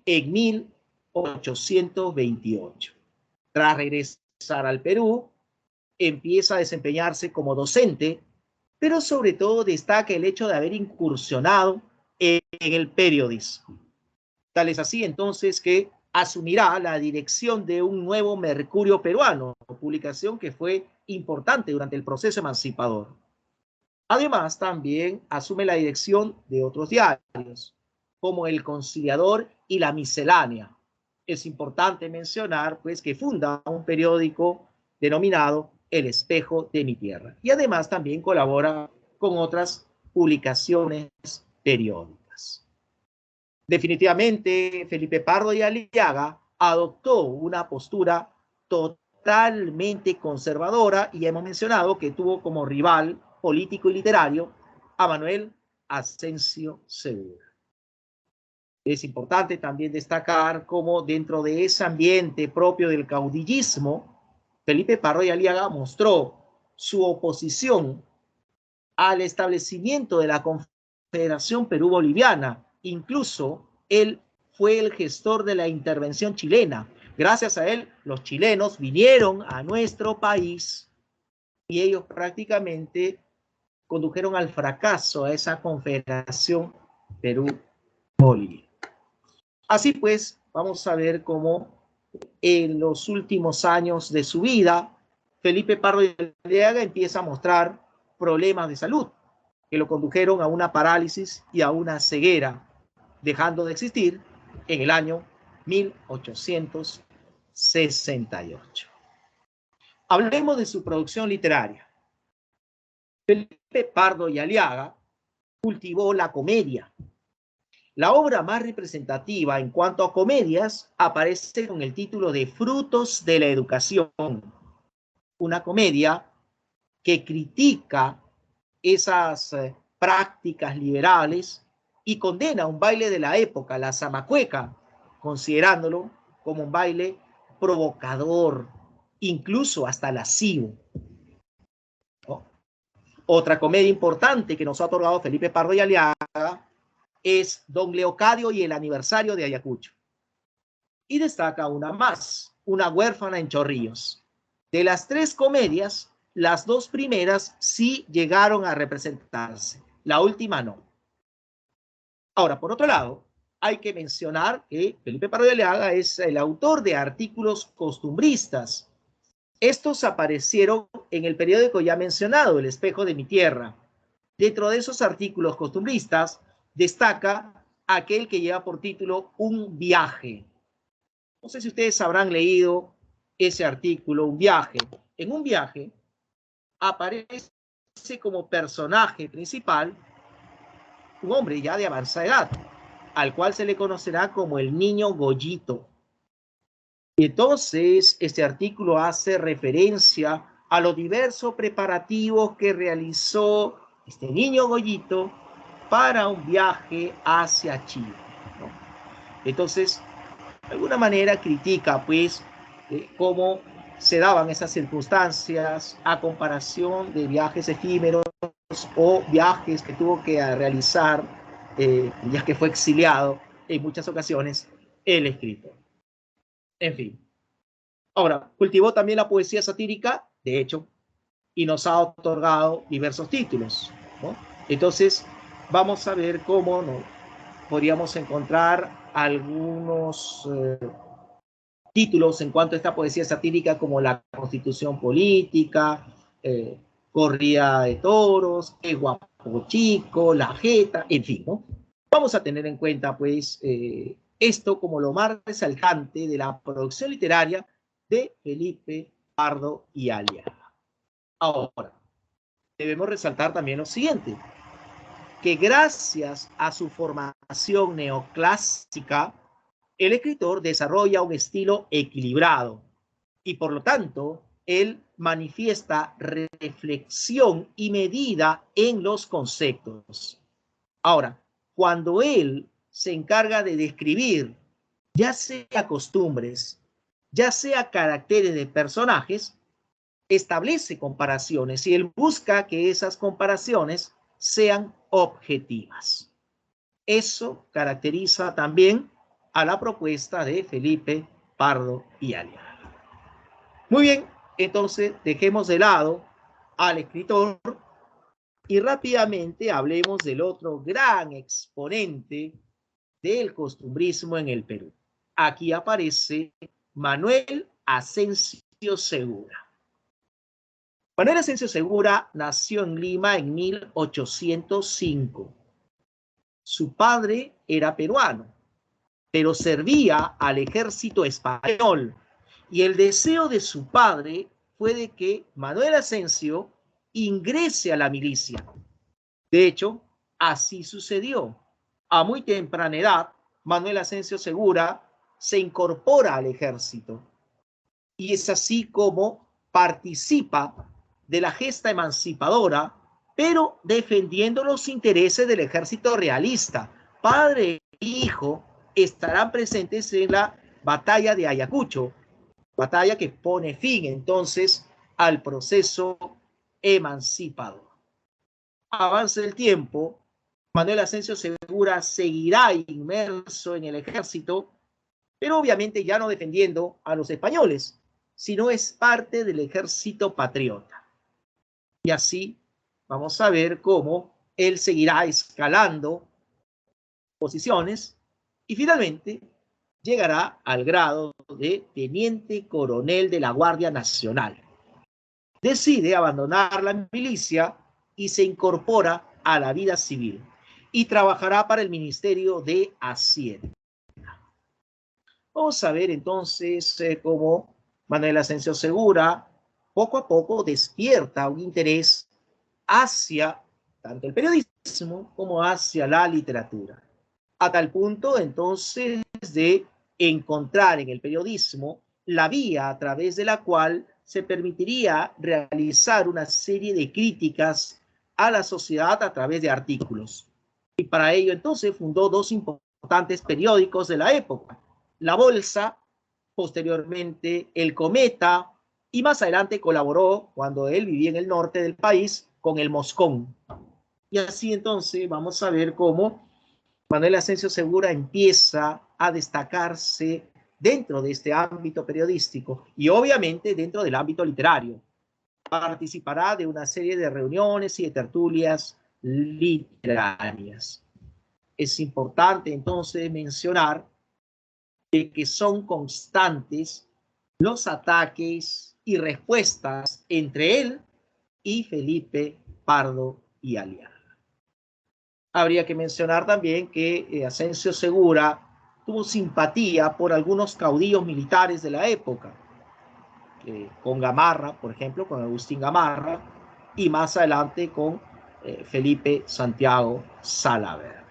en 1828. Tras regresar al Perú, empieza a desempeñarse como docente, pero sobre todo destaca el hecho de haber incursionado en el periodismo. Tal es así entonces que asumirá la dirección de un nuevo Mercurio Peruano, publicación que fue importante durante el proceso emancipador. Además, también asume la dirección de otros diarios, como El Conciliador y La Miscelánea. Es importante mencionar, pues, que funda un periódico denominado El Espejo de mi Tierra. Y además también colabora con otras publicaciones periódicas. Definitivamente, Felipe Pardo y Aliaga adoptó una postura totalmente conservadora y hemos mencionado que tuvo como rival político y literario a Manuel Asensio Segura. Es importante también destacar cómo dentro de ese ambiente propio del caudillismo, Felipe Pardo y Aliaga mostró su oposición al establecimiento de la Confederación Perú-Boliviana. Incluso él fue el gestor de la intervención chilena. Gracias a él, los chilenos vinieron a nuestro país y ellos prácticamente condujeron al fracaso a esa Confederación Perú-Bolivia. Así pues, vamos a ver cómo en los últimos años de su vida, Felipe Pardo y Aliaga empieza a mostrar problemas de salud que lo condujeron a una parálisis y a una ceguera, dejando de existir en el año 1868. Hablemos de su producción literaria. Felipe Pardo y Aliaga cultivó la comedia. La obra más representativa en cuanto a comedias aparece con el título de Frutos de la Educación, una comedia que critica esas prácticas liberales y condena un baile de la época, la zamacueca, considerándolo como un baile provocador, incluso hasta lascivo. ¿No? Otra comedia importante que nos ha otorgado Felipe Pardo y Aliaga es Don Leocadio y el aniversario de Ayacucho. Y destaca una más, Una huérfana en Chorrillos. De las 3 comedias, las 2 primeras sí llegaron a representarse, la última no. Ahora, por otro lado, hay que mencionar que Felipe Pardo de Aliaga es el autor de artículos costumbristas. Estos aparecieron en el periódico ya mencionado, El Espejo de mi Tierra. Dentro de esos artículos costumbristas destaca aquel que lleva por título Un viaje. No sé si ustedes habrán leído ese artículo, Un viaje. En Un viaje aparece como personaje principal un hombre ya de avanzada edad, al cual se le conocerá como el niño Goyito. Y entonces este artículo hace referencia a los diversos preparativos que realizó este niño Goyito para un viaje hacia Chile, ¿no? Entonces, de alguna manera critica pues cómo se daban esas circunstancias a comparación de viajes efímeros o viajes que tuvo que realizar, ya que fue exiliado en muchas ocasiones el escritor. En fin. Ahora, cultivó también la poesía satírica, de hecho, y nos ha otorgado diversos títulos, ¿no? Entonces, vamos a ver cómo ¿no? podríamos encontrar algunos títulos en cuanto a esta poesía satírica como La Constitución Política, Corrida de Toros, El Guapo Chico, La Jeta, en fin, ¿no? Vamos a tener en cuenta, pues, esto como lo más resaltante de la producción literaria de Felipe Pardo y Aliaga. Ahora, debemos resaltar también lo siguiente, que gracias a su formación neoclásica, el escritor desarrolla un estilo equilibrado y por lo tanto, él manifiesta reflexión y medida en los conceptos. Ahora, cuando él se encarga de describir, ya sea costumbres, ya sea caracteres de personajes, establece comparaciones y él busca que esas comparaciones sean objetivas. Eso caracteriza también a la propuesta de Felipe Pardo y Aliaga. Muy bien, entonces dejemos de lado al escritor y rápidamente hablemos del otro gran exponente del costumbrismo en el Perú. Aquí aparece Manuel Asensio Segura. Manuel Asensio Segura nació en Lima en 1805. Su padre era peruano, pero servía al ejército español y el deseo de su padre fue de que Manuel Asensio ingrese a la milicia. De hecho, así sucedió. A muy temprana edad, Manuel Asensio Segura se incorpora al ejército y es así como participa de la gesta emancipadora, pero defendiendo los intereses del ejército realista. Padre e hijo estarán presentes en la batalla de Ayacucho, batalla que pone fin entonces al proceso emancipador. Avance el tiempo, Manuel Asensio Segura seguirá inmerso en el ejército, pero obviamente ya no defendiendo a los españoles, sino es parte del ejército patriota. Y así vamos a ver cómo él seguirá escalando posiciones y finalmente llegará al grado de teniente coronel de la Guardia Nacional. Decide abandonar la milicia y se incorpora a la vida civil y trabajará para el Ministerio de Hacienda. Vamos a ver entonces cómo Manuel Asensio Segura poco a poco despierta un interés hacia tanto el periodismo como hacia la literatura. A tal punto entonces de encontrar en el periodismo la vía a través de la cual se permitiría realizar una serie de críticas a la sociedad a través de artículos. Y para ello entonces fundó 2 importantes periódicos de la época, La Bolsa, posteriormente El Cometa, y más adelante colaboró, cuando él vivía en el norte del país, con El Moscón. Y así entonces vamos a ver cómo Manuel Asensio Segura empieza a destacarse dentro de este ámbito periodístico y obviamente dentro del ámbito literario. Participará de una serie de reuniones y de tertulias literarias. Es importante entonces mencionar de que son constantes los ataques y respuestas entre él y Felipe Pardo y Aliaga. Habría que mencionar también que Asensio Segura tuvo simpatía por algunos caudillos militares de la época, con Gamarra, por ejemplo, con Agustín Gamarra, y más adelante con Felipe Santiago Salaverry.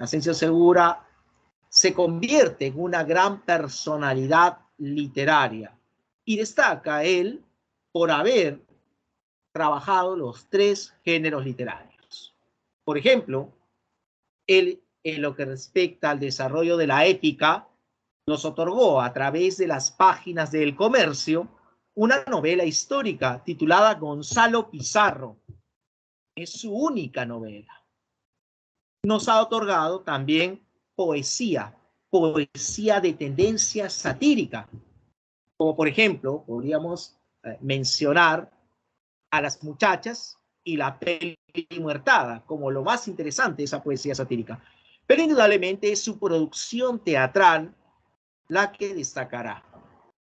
Asensio Segura se convierte en una gran personalidad literaria y destaca él por haber trabajado los tres géneros literarios. Por ejemplo, él, en lo que respecta al desarrollo de la épica, nos otorgó a través de las páginas del Comercio una novela histórica titulada Gonzalo Pizarro. Es su única novela. Nos ha otorgado también poesía de tendencia satírica, como por ejemplo, podríamos mencionar a Las muchachas y La peli muertada, como lo más interesante de esa poesía satírica. Pero indudablemente es su producción teatral la que destacará.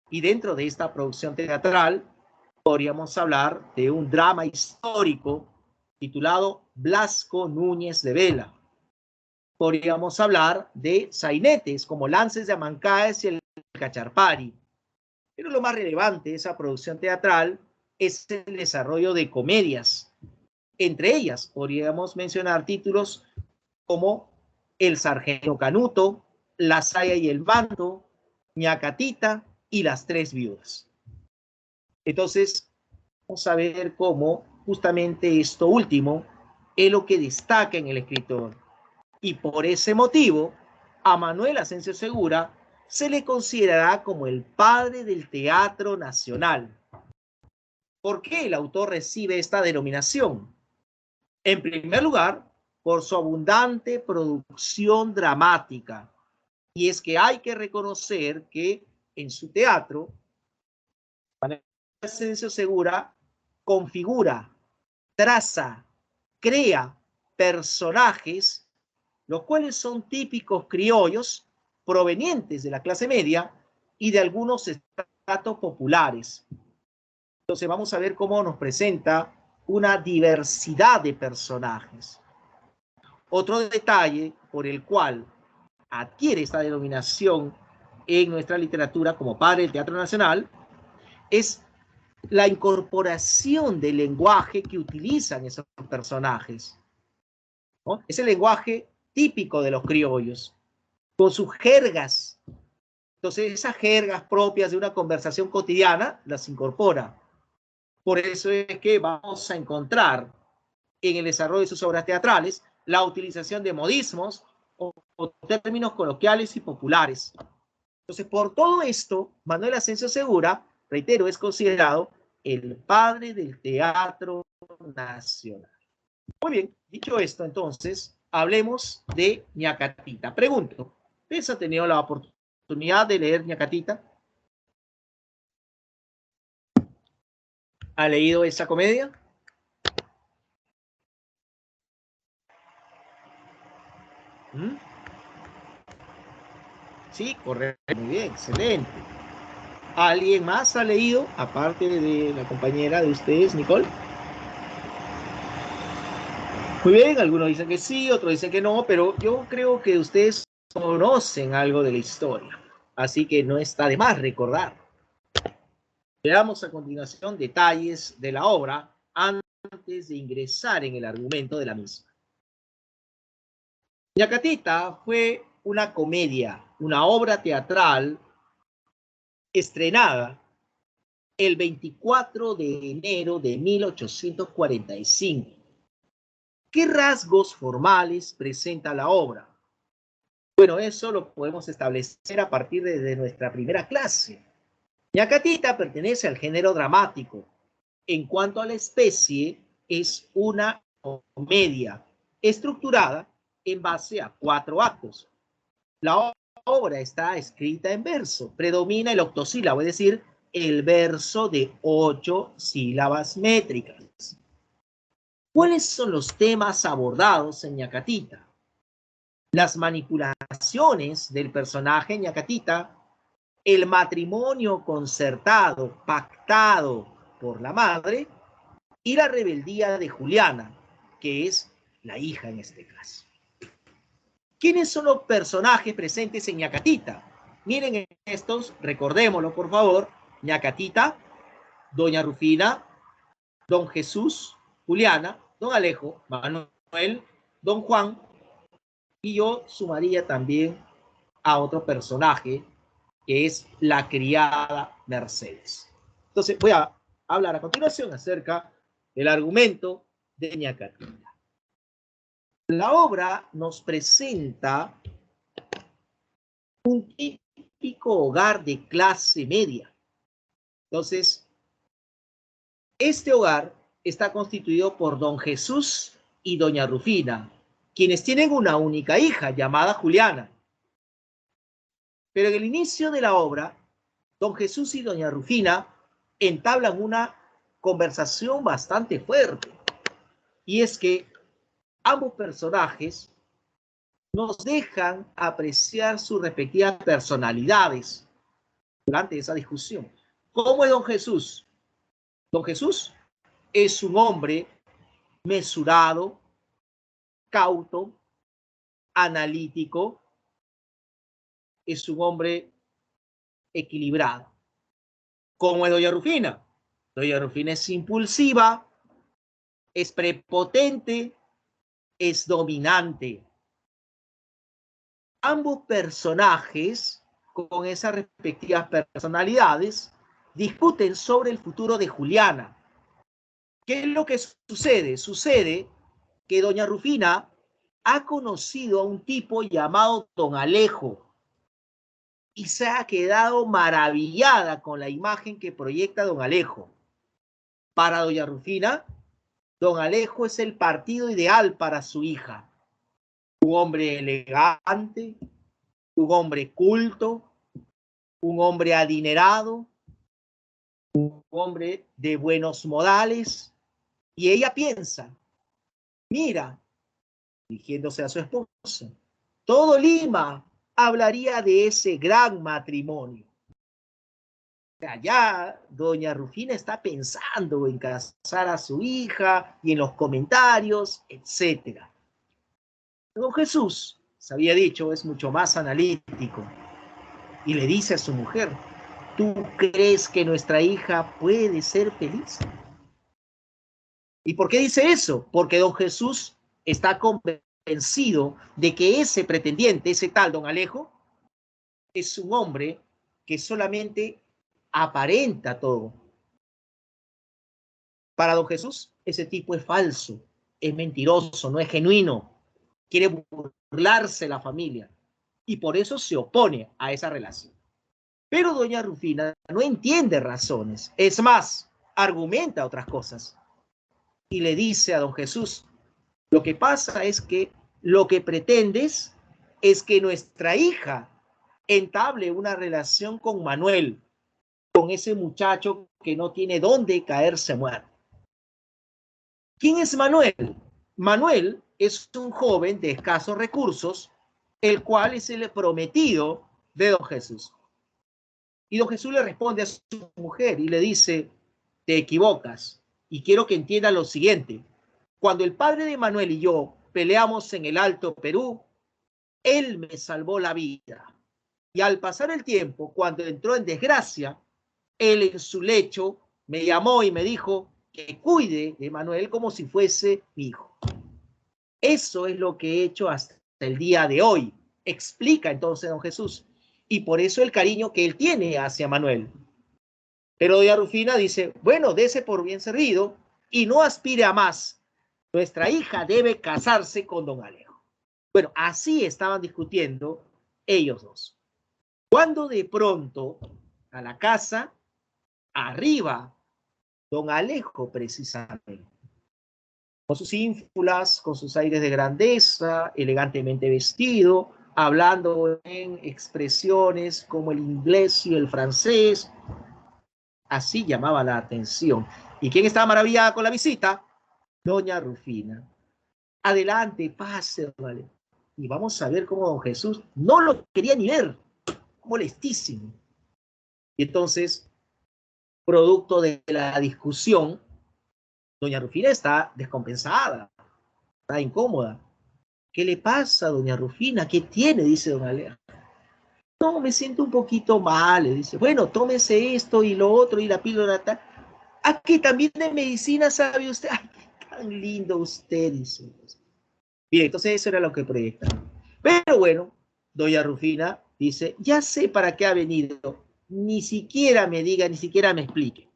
Y dentro de esta producción teatral podríamos hablar de un drama histórico titulado Blasco Núñez de Vela. Podríamos hablar de sainetes como Lances de Amancaes y el Cacharpari. Pero lo más relevante de esa producción teatral es el desarrollo de comedias. Entre ellas podríamos mencionar títulos como El Sargento Canuto, La Saya y el Manto, Ñacatita y Las Tres Viudas. Entonces, vamos a ver cómo justamente esto último es lo que destaca en el escritor. Y por ese motivo, a Manuel Asensio Segura se le considerará como el padre del teatro nacional. ¿Por qué el autor recibe esta denominación? En primer lugar, por su abundante producción dramática. Y es que hay que reconocer que en su teatro, Manuel Asensio Segura configura, traza, crea personajes, los cuales son típicos criollos provenientes de la clase media y de algunos estratos populares. Entonces vamos a ver cómo nos presenta una diversidad de personajes. Otro detalle por el cual adquiere esta denominación en nuestra literatura como padre del teatro nacional es la incorporación del lenguaje que utilizan esos personajes, ¿no? Es el lenguaje típico de los criollos, con sus jergas. Entonces, esas jergas propias de una conversación cotidiana las incorpora. Por eso es que vamos a encontrar en el desarrollo de sus obras teatrales la utilización de modismos o términos coloquiales y populares. Entonces, por todo esto, Manuel Asensio Segura, reitero, es considerado el padre del teatro nacional. Muy bien, dicho esto, entonces, hablemos de Ñacatita. Pregunto, ¿ustedes han tenido la oportunidad de leer Ñacatita? ¿Ha leído esa comedia? ¿Mm? Sí, correcto, muy bien, excelente. ¿Alguien más ha leído, aparte de la compañera de ustedes, Nicole? Muy bien, algunos dicen que sí, otros dicen que no, pero yo creo que ustedes conocen algo de la historia, así que no está de más recordar. Veamos a continuación detalles de la obra antes de ingresar en el argumento de la misma. Ñacatita fue una comedia, una obra teatral estrenada el 24 de enero de 1845. ¿Qué rasgos formales presenta la obra? Bueno, eso lo podemos establecer a partir de nuestra primera clase. Ñacatita pertenece al género dramático. En cuanto a la especie, es una comedia estructurada en base a 4 actos. La obra está escrita en verso. Predomina el octosílabo, es decir, el verso de 8 sílabas métricas. ¿Cuáles son los temas abordados en Ñacatita? Las manipulaciones del personaje Ñacatita, el matrimonio concertado, pactado por la madre, y la rebeldía de Juliana, que es la hija en este caso. ¿Quiénes son los personajes presentes en Ñacatita? Miren estos, recordémoslo por favor. Ñacatita, doña Rufina, don Jesús, Juliana, don Alejo, Manuel, don Juan, y yo sumaría también a otro personaje que es la criada Mercedes. Entonces voy a hablar a continuación acerca del argumento de Ñacatita. La obra nos presenta un típico hogar de clase media. Entonces, este hogar está constituido por don Jesús y doña Rufina, quienes tienen una única hija llamada Juliana. Pero en el inicio de la obra, don Jesús y doña Rufina entablan una conversación bastante fuerte. Y es que ambos personajes nos dejan apreciar sus respectivas personalidades durante esa discusión. ¿Cómo es don Jesús? Don Jesús es un hombre mesurado, cauto, analítico, es un hombre equilibrado. ¿Cómo es doña Rufina? Doña Rufina es impulsiva, es prepotente, es dominante. Ambos personajes, con esas respectivas personalidades, discuten sobre el futuro de Juliana. ¿Qué es lo que sucede? Sucede que doña Rufina ha conocido a un tipo llamado don Alejo y se ha quedado maravillada con la imagen que proyecta don Alejo. Para doña Rufina, don Alejo es el partido ideal para su hija. Un hombre elegante, un hombre culto, un hombre adinerado, un hombre de buenos modales. Y ella piensa, mira, dirigiéndose a su esposa, todo Lima hablaría de ese gran matrimonio. O sea, ya doña Rufina está pensando en casar a su hija y en los comentarios, etc. Don Jesús, se había dicho, es mucho más analítico y le dice a su mujer, ¿tú crees que nuestra hija puede ser feliz? ¿Y por qué dice eso? Porque don Jesús está convencido de que ese pretendiente, ese tal don Alejo, es un hombre que solamente aparenta todo. Para don Jesús, ese tipo es falso, es mentiroso, no es genuino, quiere burlarse de la familia y por eso se opone a esa relación. Pero doña Rufina no entiende razones, es más, argumenta otras cosas y le dice a don Jesús, lo que pasa es que lo que pretendes es que nuestra hija entable una relación con Manuel, con ese muchacho que no tiene dónde caerse muerto. ¿Quién es Manuel? Manuel es un joven de escasos recursos, el cual es el prometido de don Jesús. Y don Jesús le responde a su mujer y le dice, te equivocas. Y quiero que entiendan lo siguiente. Cuando el padre de Manuel y yo peleamos en el Alto Perú, él me salvó la vida. Y al pasar el tiempo, cuando entró en desgracia, él en su lecho me llamó y me dijo que cuide de Manuel como si fuese mi hijo. Eso es lo que he hecho hasta el día de hoy, explica entonces don Jesús. Y por eso el cariño que él tiene hacia Manuel. Pero doña Rufina dice, bueno, dese por bien servido y no aspire a más. Nuestra hija debe casarse con don Alejo. Bueno, así estaban discutiendo ellos dos. Cuando de pronto a la casa arriba don Alejo precisamente, con sus ínfulas, con sus aires de grandeza, elegantemente vestido, hablando en expresiones como el inglés y el francés. Así llamaba la atención. ¿Y quién estaba maravillada con la visita? Doña Rufina. Adelante, pase, vale. Y vamos a ver cómo don Jesús no lo quería ni ver, molestísimo. Y entonces, producto de la discusión, doña Rufina está descompensada, está incómoda. ¿Qué le pasa, doña Rufina? ¿Qué tiene? Dice don Alejo. No, me siento un poquito mal, le dice. Bueno, tómese esto y lo otro y la píldora tal. Aquí también de medicina, ¿sabe usted? Ay, tan lindo usted, dice. Bien, entonces eso era lo que proyectaba. Pero bueno, doña Rufina dice, ya sé para qué ha venido, ni siquiera me diga, ni siquiera me explique.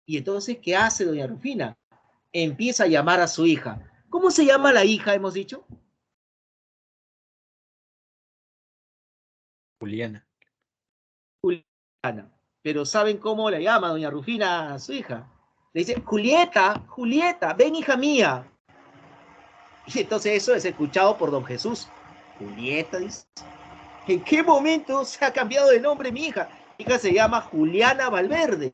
Y entonces, ¿qué hace doña Rufina? Empieza a llamar a su hija. ¿Cómo se llama la hija, hemos dicho? Juliana. Juliana. Pero ¿saben cómo le llama doña Rufina a su hija? Le dice, Julieta, Julieta, ven hija mía. Y entonces eso es escuchado por don Jesús. Julieta, dice. ¿En qué momento se ha cambiado de nombre mi hija? Mi hija se llama Juliana Valverde.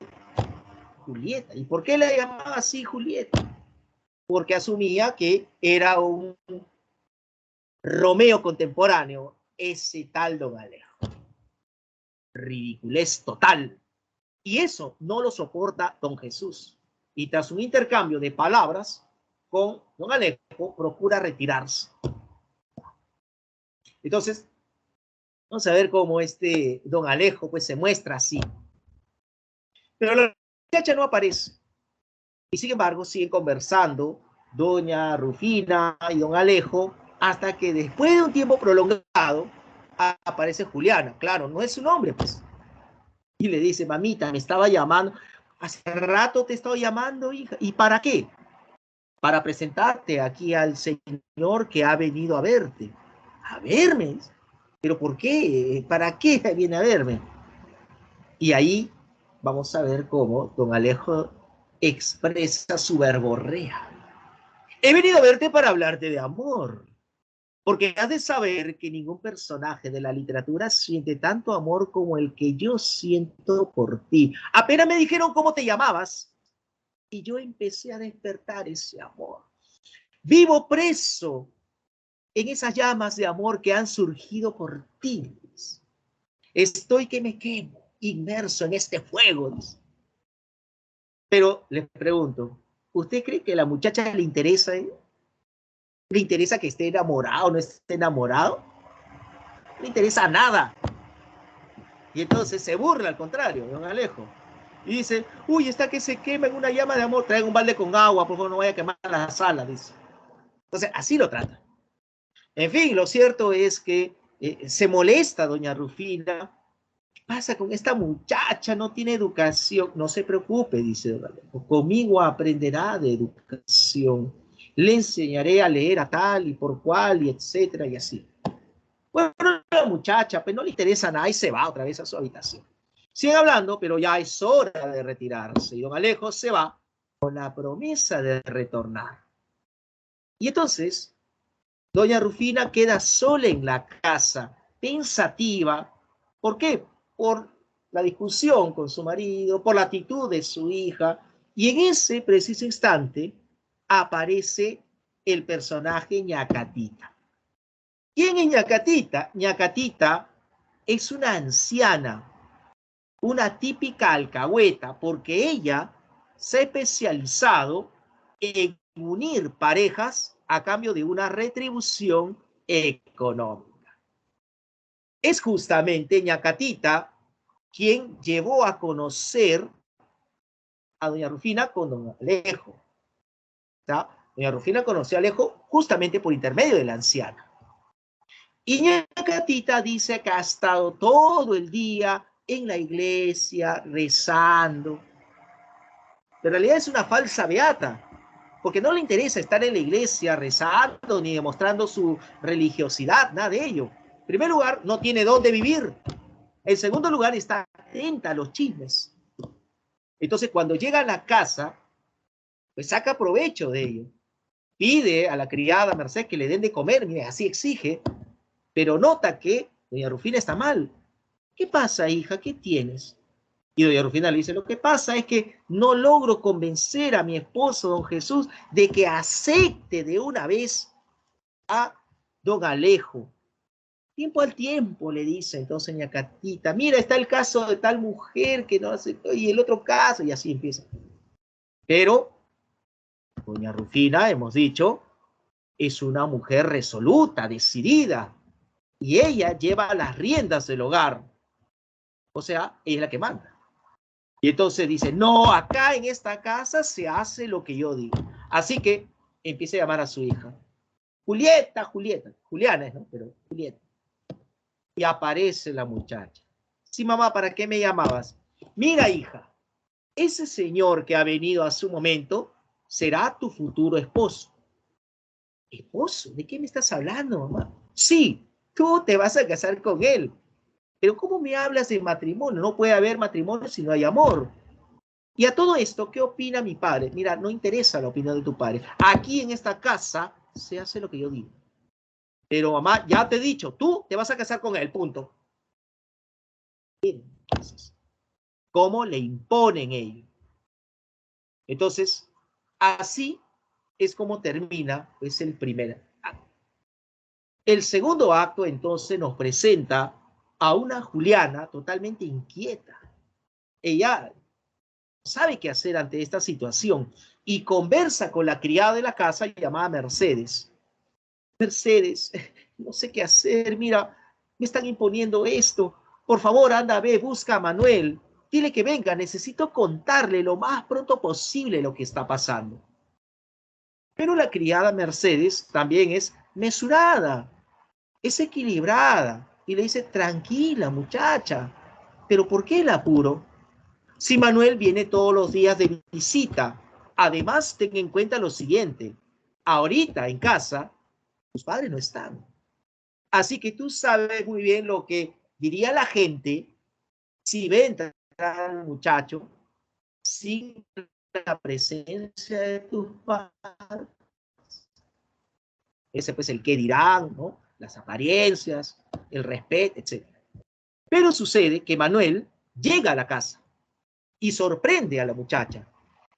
Julieta. ¿Y por qué la llamaba así Julieta? Porque asumía que era un Romeo contemporáneo, ese tal don Alejo. Ridiculez total. Y eso no lo soporta don Jesús. Y tras un intercambio de palabras con don Alejo, procura retirarse. Entonces, vamos a ver cómo este don Alejo pues se muestra así. Pero la muchacha no aparece. Y sin embargo, siguen conversando doña Rufina y don Alejo hasta que después de un tiempo prolongado aparece Juliana. Claro, no es su nombre, pues. Y le dice, mamita, me estaba llamando. Hace rato te estaba llamando, hija. ¿Y para qué? Para presentarte aquí al señor que ha venido a verte. ¿A verme? ¿Pero por qué? ¿Para qué viene a verme? Y ahí vamos a ver cómo don Alejo expresa su verborrea. He venido a verte para hablarte de amor, porque has de saber que ningún personaje de la literatura siente tanto amor como el que yo siento por ti. Apenas me dijeron cómo te llamabas y yo empecé a despertar ese amor. Vivo preso en esas llamas de amor que han surgido por ti. Estoy que me quemo, inmerso en este fuego. Pero les pregunto, ¿usted cree que a la muchacha le interesa? ¿Le interesa que esté enamorado o no esté enamorado? No le interesa nada. Y entonces se burla, al contrario, don Alejo. Y dice, uy, está que se quema en una llama de amor, traigan un balde con agua, por favor, no vaya a quemar la sala, dice. Entonces, así lo trata. En fin, lo cierto es que se molesta doña Rufina. ¿Qué pasa con esta muchacha? No tiene educación. No se preocupe, dice don Alejo. Conmigo aprenderá de educación. Le enseñaré a leer a tal y por cual y etcétera y así. Bueno, la muchacha, pues no le interesa nada y se va otra vez a su habitación. Siguen hablando, pero ya es hora de retirarse. Y don Alejo se va con la promesa de retornar. Y entonces, doña Rufina queda sola en la casa, pensativa. ¿Por qué? Por la discusión con su marido, por la actitud de su hija. Y en ese preciso instante aparece el personaje Ñacatita. ¿Quién es Ñacatita? Ñacatita es una anciana, una típica alcahueta, porque ella se ha especializado en unir parejas a cambio de una retribución económica. Es justamente Ñacatita quien llevó a conocer a doña Rufina con don Alejo. ¿Tá? Doña Rufina conoció a Alejo justamente por intermedio de la anciana. Y Ñacatita dice que ha estado todo el día en la iglesia rezando. Pero en realidad es una falsa beata, porque no le interesa estar en la iglesia rezando ni demostrando su religiosidad, nada de ello. En primer lugar, no tiene dónde vivir. En segundo lugar, está atenta a los chismes. Entonces, cuando llega a la casa, pues saca provecho de ello. Pide a la criada Merced que le den de comer, mire, así exige. pero nota que doña Rufina está mal. ¿Qué pasa, hija? ¿Qué tienes? Y doña Rufina le dice, lo que pasa es que no logro convencer a mi esposo, don Jesús, de que acepte de una vez a don Alejo. Tiempo al tiempo, le dice entonces doña Catita, mira, está el caso de tal mujer que no aceptó, y el otro caso, y así empieza. Pero doña Rufina, hemos dicho, es una mujer resoluta, decidida, y ella lleva las riendas del hogar. O sea, ella es la que manda. Y entonces dice, no, acá en esta casa se hace lo que yo digo. Así que empieza a llamar a su hija. Julieta, Julieta. Juliana es, ¿no? Pero Julieta. Y aparece la muchacha. Sí, mamá, ¿para qué me llamabas? Mira, hija, ese señor que ha venido hace un momento será tu futuro esposo. ¿Esposo? ¿De qué me estás hablando, mamá? Sí, tú te vas a casar con él. Pero ¿cómo me hablas de matrimonio? No puede haber matrimonio si no hay amor. Y a todo esto, ¿qué opina mi padre? Mira, no interesa la opinión de tu padre. Aquí en esta casa se hace lo que yo digo. Pero mamá, ya te he dicho, tú te vas a casar con él, punto. Entonces, ¿cómo le imponen ellos? Entonces, así es como termina pues, el primer acto. El segundo acto, entonces, nos presenta a una Juliana totalmente inquieta. Ella sabe qué hacer ante esta situación y conversa con la criada de la casa llamada Mercedes. Mercedes, no sé qué hacer, mira, me están imponiendo esto. Por favor, anda, ve, busca a Manuel. Dile que venga, necesito contarle lo más pronto posible lo que está pasando. Pero la criada Mercedes también es mesurada, es equilibrada y le dice, tranquila muchacha, pero ¿por qué el apuro? Si Manuel viene todos los días de visita, además ten en cuenta lo siguiente, ahorita en casa, tus padres no están. Así que tú sabes muy bien lo que diría la gente si ve entrar al muchacho sin la presencia de tus padres. Ese pues el qué dirán, ¿no? Las apariencias, el respeto, etc. Pero sucede que Manuel llega a la casa y sorprende a la muchacha.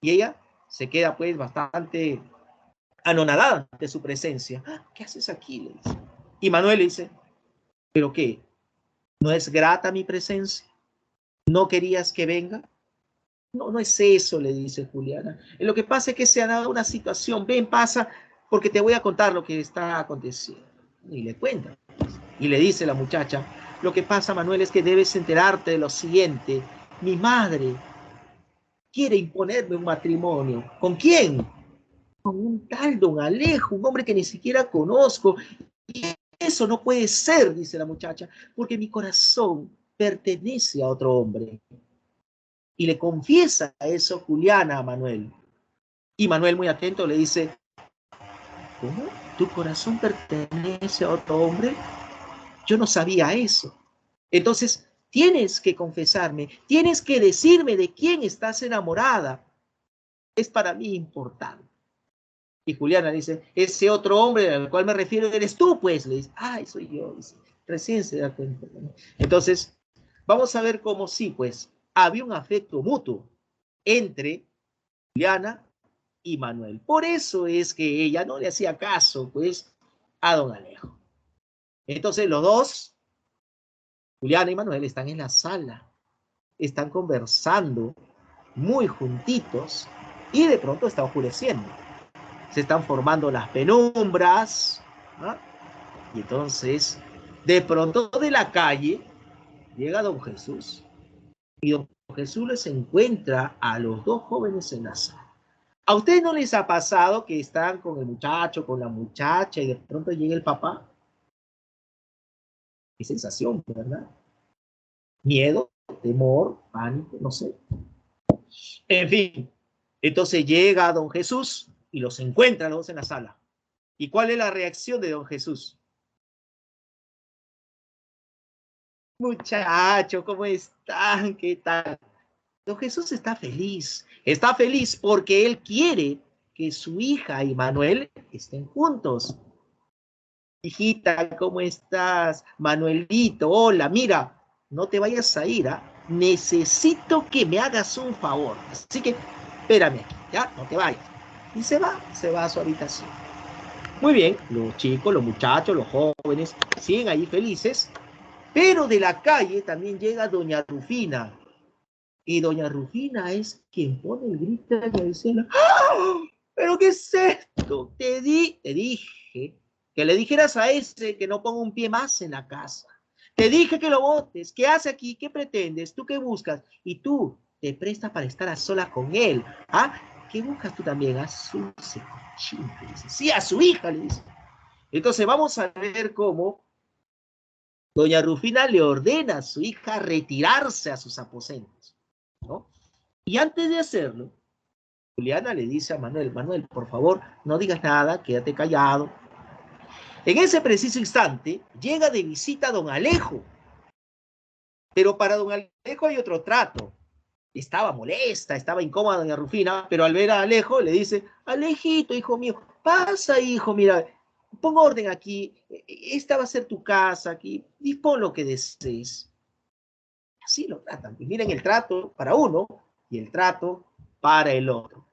Y ella se queda pues bastante anonadada de su presencia. ¿Qué haces aquí? Le dice. Y Manuel le dice, ¿pero qué? ¿No es grata mi presencia? ¿No querías que venga? No, no es eso, le dice Juliana. Lo que pasa es que se ha dado una situación. Ven, pasa, porque te voy a contar lo que está aconteciendo. Y le cuenta. Y le dice la muchacha, lo que pasa, Manuel, es que debes enterarte de lo siguiente. Mi madre quiere imponerme un matrimonio. ¿Con quién? Con un tal don Alejo, un hombre que ni siquiera conozco. Y eso no puede ser, dice la muchacha, porque mi corazón pertenece a otro hombre. Y le confiesa eso Juliana a Manuel. Y Manuel, muy atento, le dice, ¿cómo? ¿Tu corazón pertenece a otro hombre? Yo no sabía eso. Entonces, tienes que confesarme, tienes que decirme de quién estás enamorada. Es para mí importante. Y Juliana dice, ese otro hombre al cual me refiero eres tú, pues. Le dice, ay, soy yo. Dice, recién se da cuenta. Entonces, vamos a ver cómo sí, pues, había un afecto mutuo entre Juliana y Manuel. Por eso es que ella no le hacía caso, pues, a don Alejo. Entonces, los dos, Juliana y Manuel, están en la sala, están conversando muy juntitos y de pronto está oscureciendo. Se están formando las penumbras, ¿no? Y entonces, de pronto de la calle, llega don Jesús. Y don Jesús les encuentra a los dos jóvenes en la sala. ¿A ustedes no les ha pasado que están con el muchacho, con la muchacha, y de pronto llega el papá? Qué sensación, ¿verdad? Miedo, temor, pánico, no sé. En fin, entonces llega don Jesús y los encuentra a los dos en la sala. ¿Y cuál es la reacción de don Jesús? Muchachos, ¿cómo están? ¿Qué tal? Don Jesús está feliz porque él quiere que su hija y Manuel estén juntos. Hijita, ¿cómo estás? Manuelito, hola, mira, no te vayas a ir, ¿ah? Necesito que me hagas un favor. Así que espérame aquí, ¿ya? No te vayas. Y se va a su habitación. Muy bien, los chicos, los muchachos, los jóvenes siguen ahí felices, pero de la calle también llega doña Rufina. Y doña Rufina es quien pone el grito en el cielo. ¡Ah! ¿Pero qué es esto? Te dije que le dijeras a ese que no ponga un pie más en la casa. Te dije que lo botes. ¿Qué hace aquí? ¿Qué pretendes? ¿Tú qué buscas? Y tú te prestas para estar a solas con él. ¿Ah? ¿Qué buscas tú también? A su cochino, le dice. Sí, a su hija, le dice. Entonces vamos a ver cómo doña Rufina le ordena a su hija retirarse a sus aposentos, ¿no? Y antes de hacerlo, Juliana le dice a Manuel, Manuel, por favor, no digas nada, quédate callado. En ese preciso instante, llega de visita don Alejo, pero para don Alejo hay otro trato. Estaba molesta, estaba incómoda doña Rufina, pero al ver a Alejo le dice, Alejito, hijo mío, pasa, hijo, mira, pon orden aquí, esta va a ser tu casa aquí, dispón lo que desees. Así lo tratan. Y miren el trato para uno y el trato para el otro.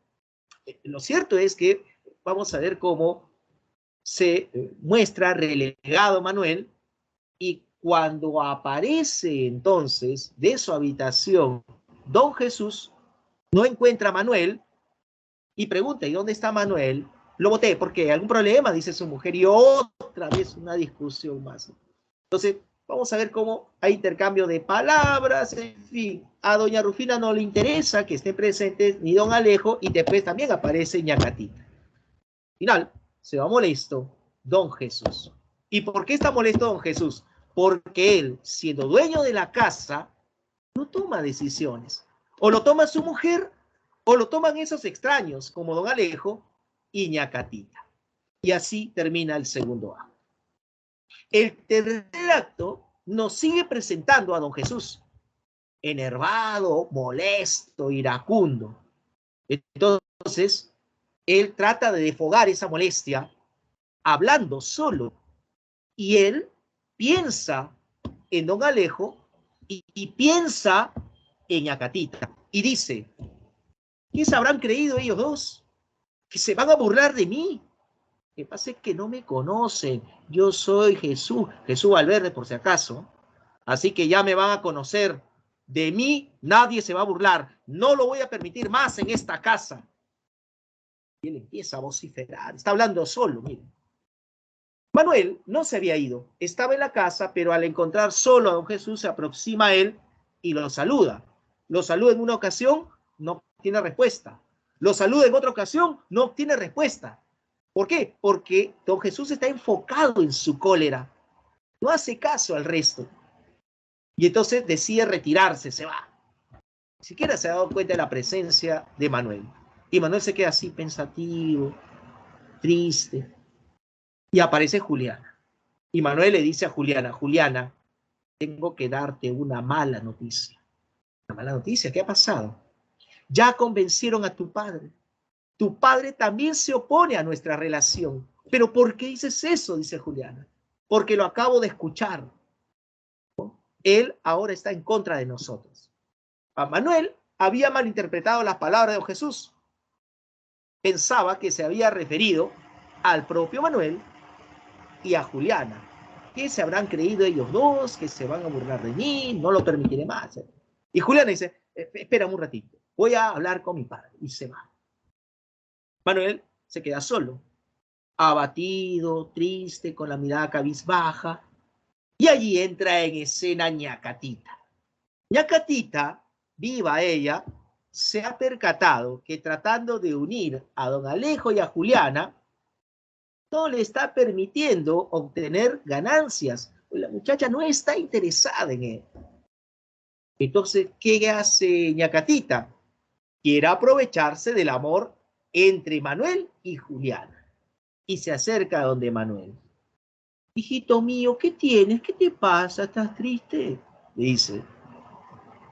Lo cierto es que vamos a ver cómo se muestra relegado Manuel y cuando aparece entonces de su habitación don Jesús, no encuentra a Manuel y pregunta, ¿y dónde está Manuel? Lo boté porque algún problema, dice su mujer, y otra vez una discusión más. Entonces, vamos a ver cómo hay intercambio de palabras, en fin. A doña Rufina no le interesa que estén presentes ni don Alejo y después también aparece Ñacatita. Final, se va molesto don Jesús. ¿Y por qué está molesto don Jesús? Porque él, siendo dueño de la casa, no toma decisiones. O lo toma su mujer o lo toman esos extraños como don Alejo y Ñacatita. Y así termina el segundo acto. El tercer acto nos sigue presentando a don Jesús, enervado, molesto, iracundo. Entonces, él trata de desfogar esa molestia hablando solo. Y él piensa en don Alejo y piensa en Ñacatita. Y dice, ¿qué se habrán creído ellos dos? ¿Que se van a burlar de mí? Lo que pasa es que no me conocen. Yo soy Jesús, Jesús Valverde por si acaso. Así que ya me van a conocer. De mí nadie se va a burlar. No lo voy a permitir más en esta casa. Y él empieza a vociferar. Está hablando solo, miren. Manuel no se había ido. Estaba en la casa, pero al encontrar solo a don Jesús se aproxima a él y lo saluda. Lo saluda en una ocasión, no tiene respuesta. Lo saluda en otra ocasión, no tiene respuesta. ¿Por qué? Porque don Jesús está enfocado en su cólera. No hace caso al resto. Y entonces decide retirarse, se va. Ni siquiera se ha dado cuenta de la presencia de Manuel. Y Manuel se queda así pensativo, triste. Y aparece Juliana. Y Manuel le dice a Juliana, Juliana, tengo que darte una mala noticia. ¿Una mala noticia? ¿Qué ha pasado? Ya convencieron a tu padre. Tu padre también se opone a nuestra relación. ¿Pero por qué dices eso? Dice Juliana. Porque lo acabo de escuchar. Él ahora está en contra de nosotros. A Manuel había malinterpretado las palabras de Jesús. Pensaba que se había referido al propio Manuel y a Juliana. ¿Qué se habrán creído ellos dos? Que se van a burlar de mí, no lo permitiré más. Y Juliana dice, espérame un ratito, voy a hablar con mi padre. Y se va. Manuel se queda solo, abatido, triste, con la mirada cabizbaja. Y allí entra en escena Ñacatita. Ñacatita, viva ella, se ha percatado que tratando de unir a don Alejo y a Juliana, no le está permitiendo obtener ganancias. La muchacha no está interesada en él. Entonces, ¿qué hace Ñacatita? Quiere aprovecharse del amor entre Manuel y Juliana. Y se acerca a donde Manuel. Hijito mío, ¿qué tienes? ¿Qué te pasa? ¿Estás triste? Le dice.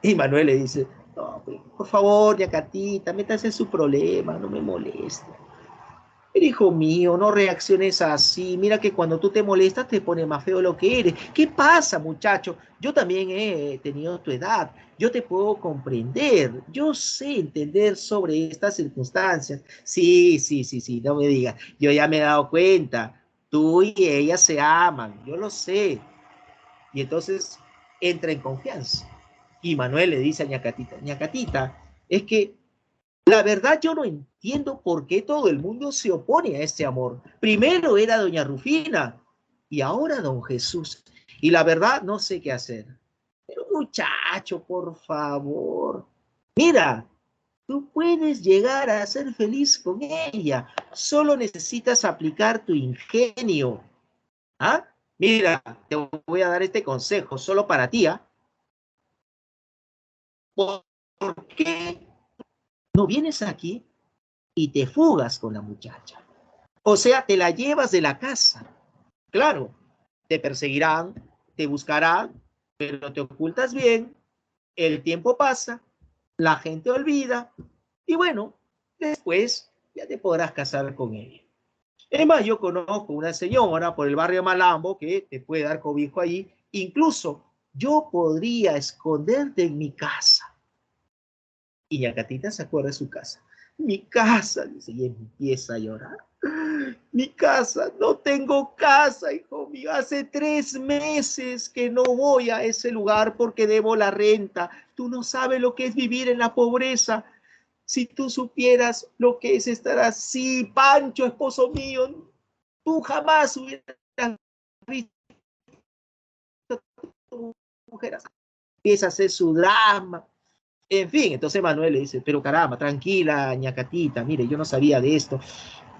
Y Manuel le dice, no, por favor, Ñacatita, métase en su problema, no me moleste. Pero hijo mío, no reacciones así. Mira que cuando tú te molestas te pone más feo lo que eres. ¿Qué pasa, muchacho? Yo también he tenido tu edad. Yo te puedo comprender. Yo sé entender sobre estas circunstancias. Sí, sí, sí, sí, no me digas. Yo ya me he dado cuenta. Tú y ella se aman. Yo lo sé. Y entonces entra en confianza. Y Manuel le dice a Ñacatita, Ñacatita, es que la verdad yo no entiendo por qué todo el mundo se opone a este amor. Primero era doña Rufina y ahora don Jesús. Y la verdad no sé qué hacer. Pero muchacho, por favor, mira, tú puedes llegar a ser feliz con ella. Solo necesitas aplicar tu ingenio. ¿Ah? Mira, te voy a dar este consejo solo para ti. ¿Ah? ¿Por qué no vienes aquí y te fugas con la muchacha? O sea, te la llevas de la casa. Claro, te perseguirán, te buscarán, pero te ocultas bien, el tiempo pasa, la gente olvida y bueno, después ya te podrás casar con ella. Es más, yo conozco una señora por el barrio Malambo que te puede dar cobijo allí. Incluso yo podría esconderte en mi casa. Y Ñacatita se acuerda de su casa. Mi casa, dice, y empieza a llorar. Mi casa, no tengo casa, hijo mío. Hace 3 meses que no voy a ese lugar porque debo la renta. Tú no sabes lo que es vivir en la pobreza. Si tú supieras lo que es estar así, Pancho, esposo mío, tú jamás hubieras visto a tu mujer así. Empieza a hacer su drama. En fin, entonces Manuel le dice, pero caramba, tranquila, Ñacatita, mire, yo no sabía de esto.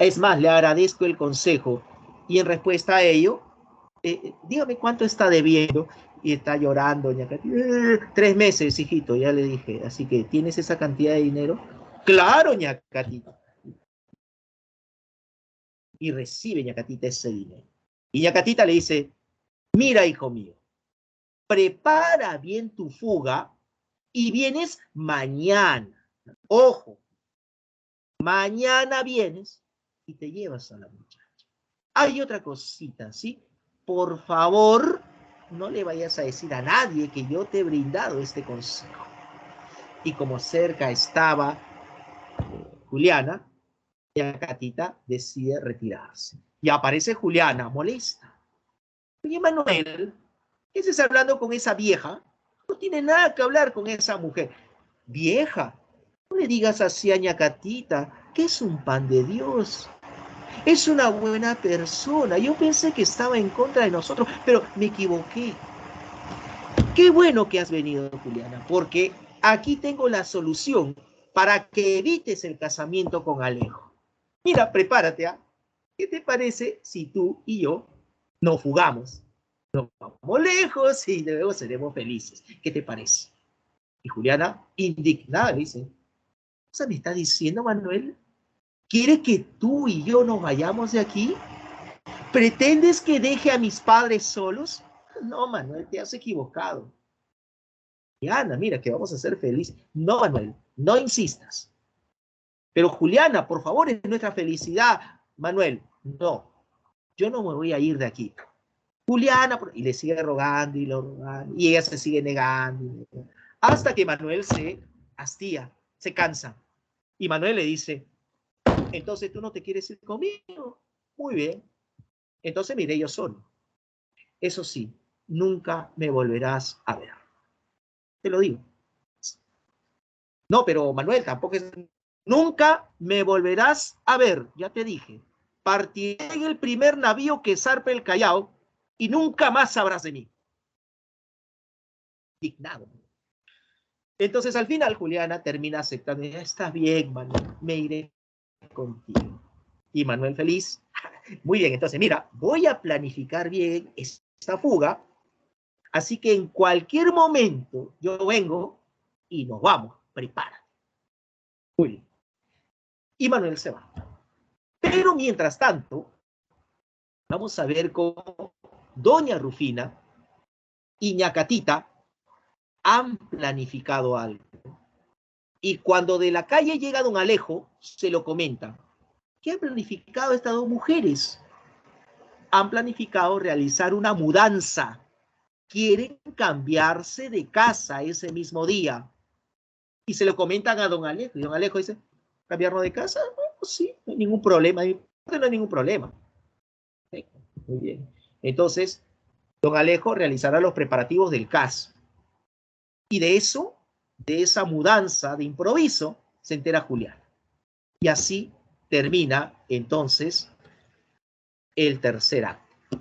Es más, le agradezco el consejo. Y en respuesta a ello, dígame cuánto está debiendo. Y está llorando, Ñacatita. 3 meses, hijito, ya le dije. Así que, ¿tienes esa cantidad de dinero? Claro, Ñacatita. Y recibe Ñacatita ese dinero. Y Ñacatita le dice, mira, hijo mío, prepara bien tu fuga y vienes mañana. Ojo, mañana vienes y te llevas a la muchacha. Hay otra cosita, ¿sí? Por favor, no le vayas a decir a nadie que yo te he brindado este consejo. Y como cerca estaba Juliana, la Catita decide retirarse. Y aparece Juliana, molesta. Oye, Manuel, ¿qué estás hablando con esa vieja? No tiene nada que hablar con esa mujer. Vieja, no le digas así a Ñacatita, que es un pan de Dios. Es una buena persona. Yo pensé que estaba en contra de nosotros, pero me equivoqué. Qué bueno que has venido, Juliana, porque aquí tengo la solución para que evites el casamiento con Alejo. Mira, prepárate, ¿ah? ¿Qué te parece si tú y yo nos fugamos? Nos vamos lejos y luego seremos felices. ¿Qué te parece? Y Juliana, indignada, dice, ¿qué cosa me está diciendo, Manuel? ¿Quiere que tú y yo nos vayamos de aquí? ¿Pretendes que deje a mis padres solos? No, Manuel, te has equivocado. Y Ana, mira, que vamos a ser felices. No, Manuel, no insistas. Pero Juliana, por favor, es nuestra felicidad. Manuel, no, yo no me voy a ir de aquí. Juliana, y le sigue rogando y lo rogando, y ella se sigue negando, hasta que Manuel se hastía, se cansa. Y Manuel le dice, entonces tú no te quieres ir conmigo. Muy bien, entonces miré yo solo. Eso sí, nunca me volverás a ver. Te lo digo. No, pero Manuel, tampoco es... Nunca me volverás a ver, ya te dije. Partiré en el primer navío que zarpe el Callao y nunca más sabrás de mí. Dignado. Entonces al final Juliana termina aceptando, ya está bien, Manuel, me iré contigo. Y Manuel feliz, muy bien, entonces mira, voy a planificar bien esta fuga, así que en cualquier momento yo vengo y nos vamos, prepárate. Muy bien. Y Manuel se va. Pero mientras tanto, vamos a ver cómo doña Rufina y Ñacatita han planificado algo. Y cuando de la calle llega don Alejo, se lo comentan. ¿Qué han planificado estas dos mujeres? Han planificado realizar una mudanza. Quieren cambiarse de casa ese mismo día. Y se lo comentan a don Alejo. Y don Alejo dice, ¿cambiarnos de casa? Bueno, sí, no hay ningún problema. No hay ningún problema. Sí, muy bien. Entonces, don Alejo realizará los preparativos del caso. Y de eso, de esa mudanza de improviso, se entera Julián. Y así termina entonces el tercer acto.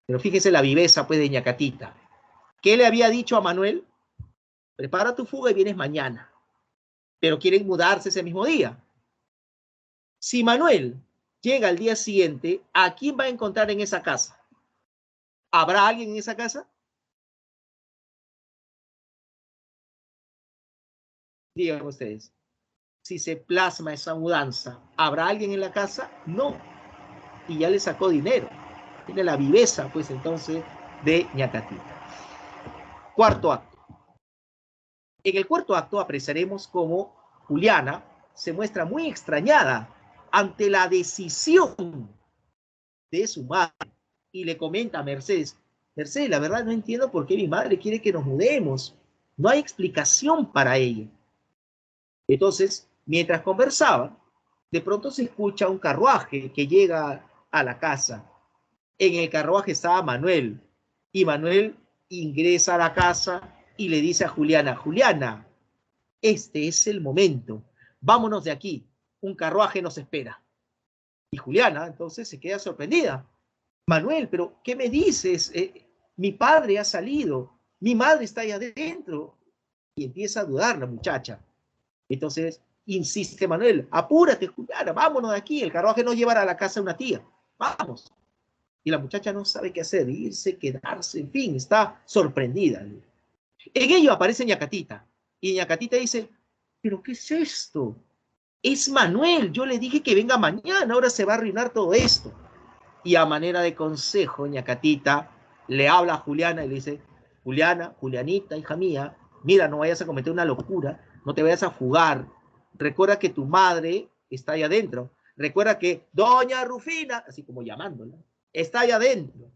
Pero fíjese la viveza pues de Ñacatita. ¿Qué le había dicho a Manuel? Prepara tu fuga y vienes mañana. Pero quieren mudarse ese mismo día. Si Manuel llega al día siguiente, ¿a quién va a encontrar en esa casa? ¿Habrá alguien en esa casa? Díganme ustedes. Si se plasma esa mudanza, ¿habrá alguien en la casa? No. Y ya le sacó dinero. Tiene la viveza, pues entonces, de Ñacatita. Cuarto acto. En el cuarto acto apreciaremos cómo Juliana se muestra muy extrañada ante la decisión de su madre y le comenta a Mercedes, Mercedes, la verdad no entiendo por qué mi madre quiere que nos mudemos. No hay explicación para ello. Entonces, mientras conversaban, de pronto se escucha un carruaje que llega a la casa. En el carruaje estaba Manuel y Manuel ingresa a la casa y le dice a Juliana, Juliana, este es el momento, vámonos de aquí, un carruaje nos espera. Y Juliana entonces se queda sorprendida. Manuel, pero ¿qué me dices? Mi padre ha salido, mi madre está ahí adentro. Y empieza a dudar la muchacha. Entonces insiste Manuel, apúrate Juliana, vámonos de aquí, el carruaje nos llevará a la casa de una tía, vamos. Y la muchacha no sabe qué hacer, irse, quedarse, en fin, está sorprendida. En ello aparece Ñacatita, y Ñacatita dice, ¿pero qué es esto? Es Manuel, yo le dije que venga mañana, ahora se va a arruinar todo esto. Y a manera de consejo, Ñacatita le habla a Juliana y le dice, Juliana, Julianita, hija mía, mira, no vayas a cometer una locura, no te vayas a fugar, recuerda que tu madre está ahí adentro, recuerda que Doña Rufina, así como llamándola, está ahí adentro.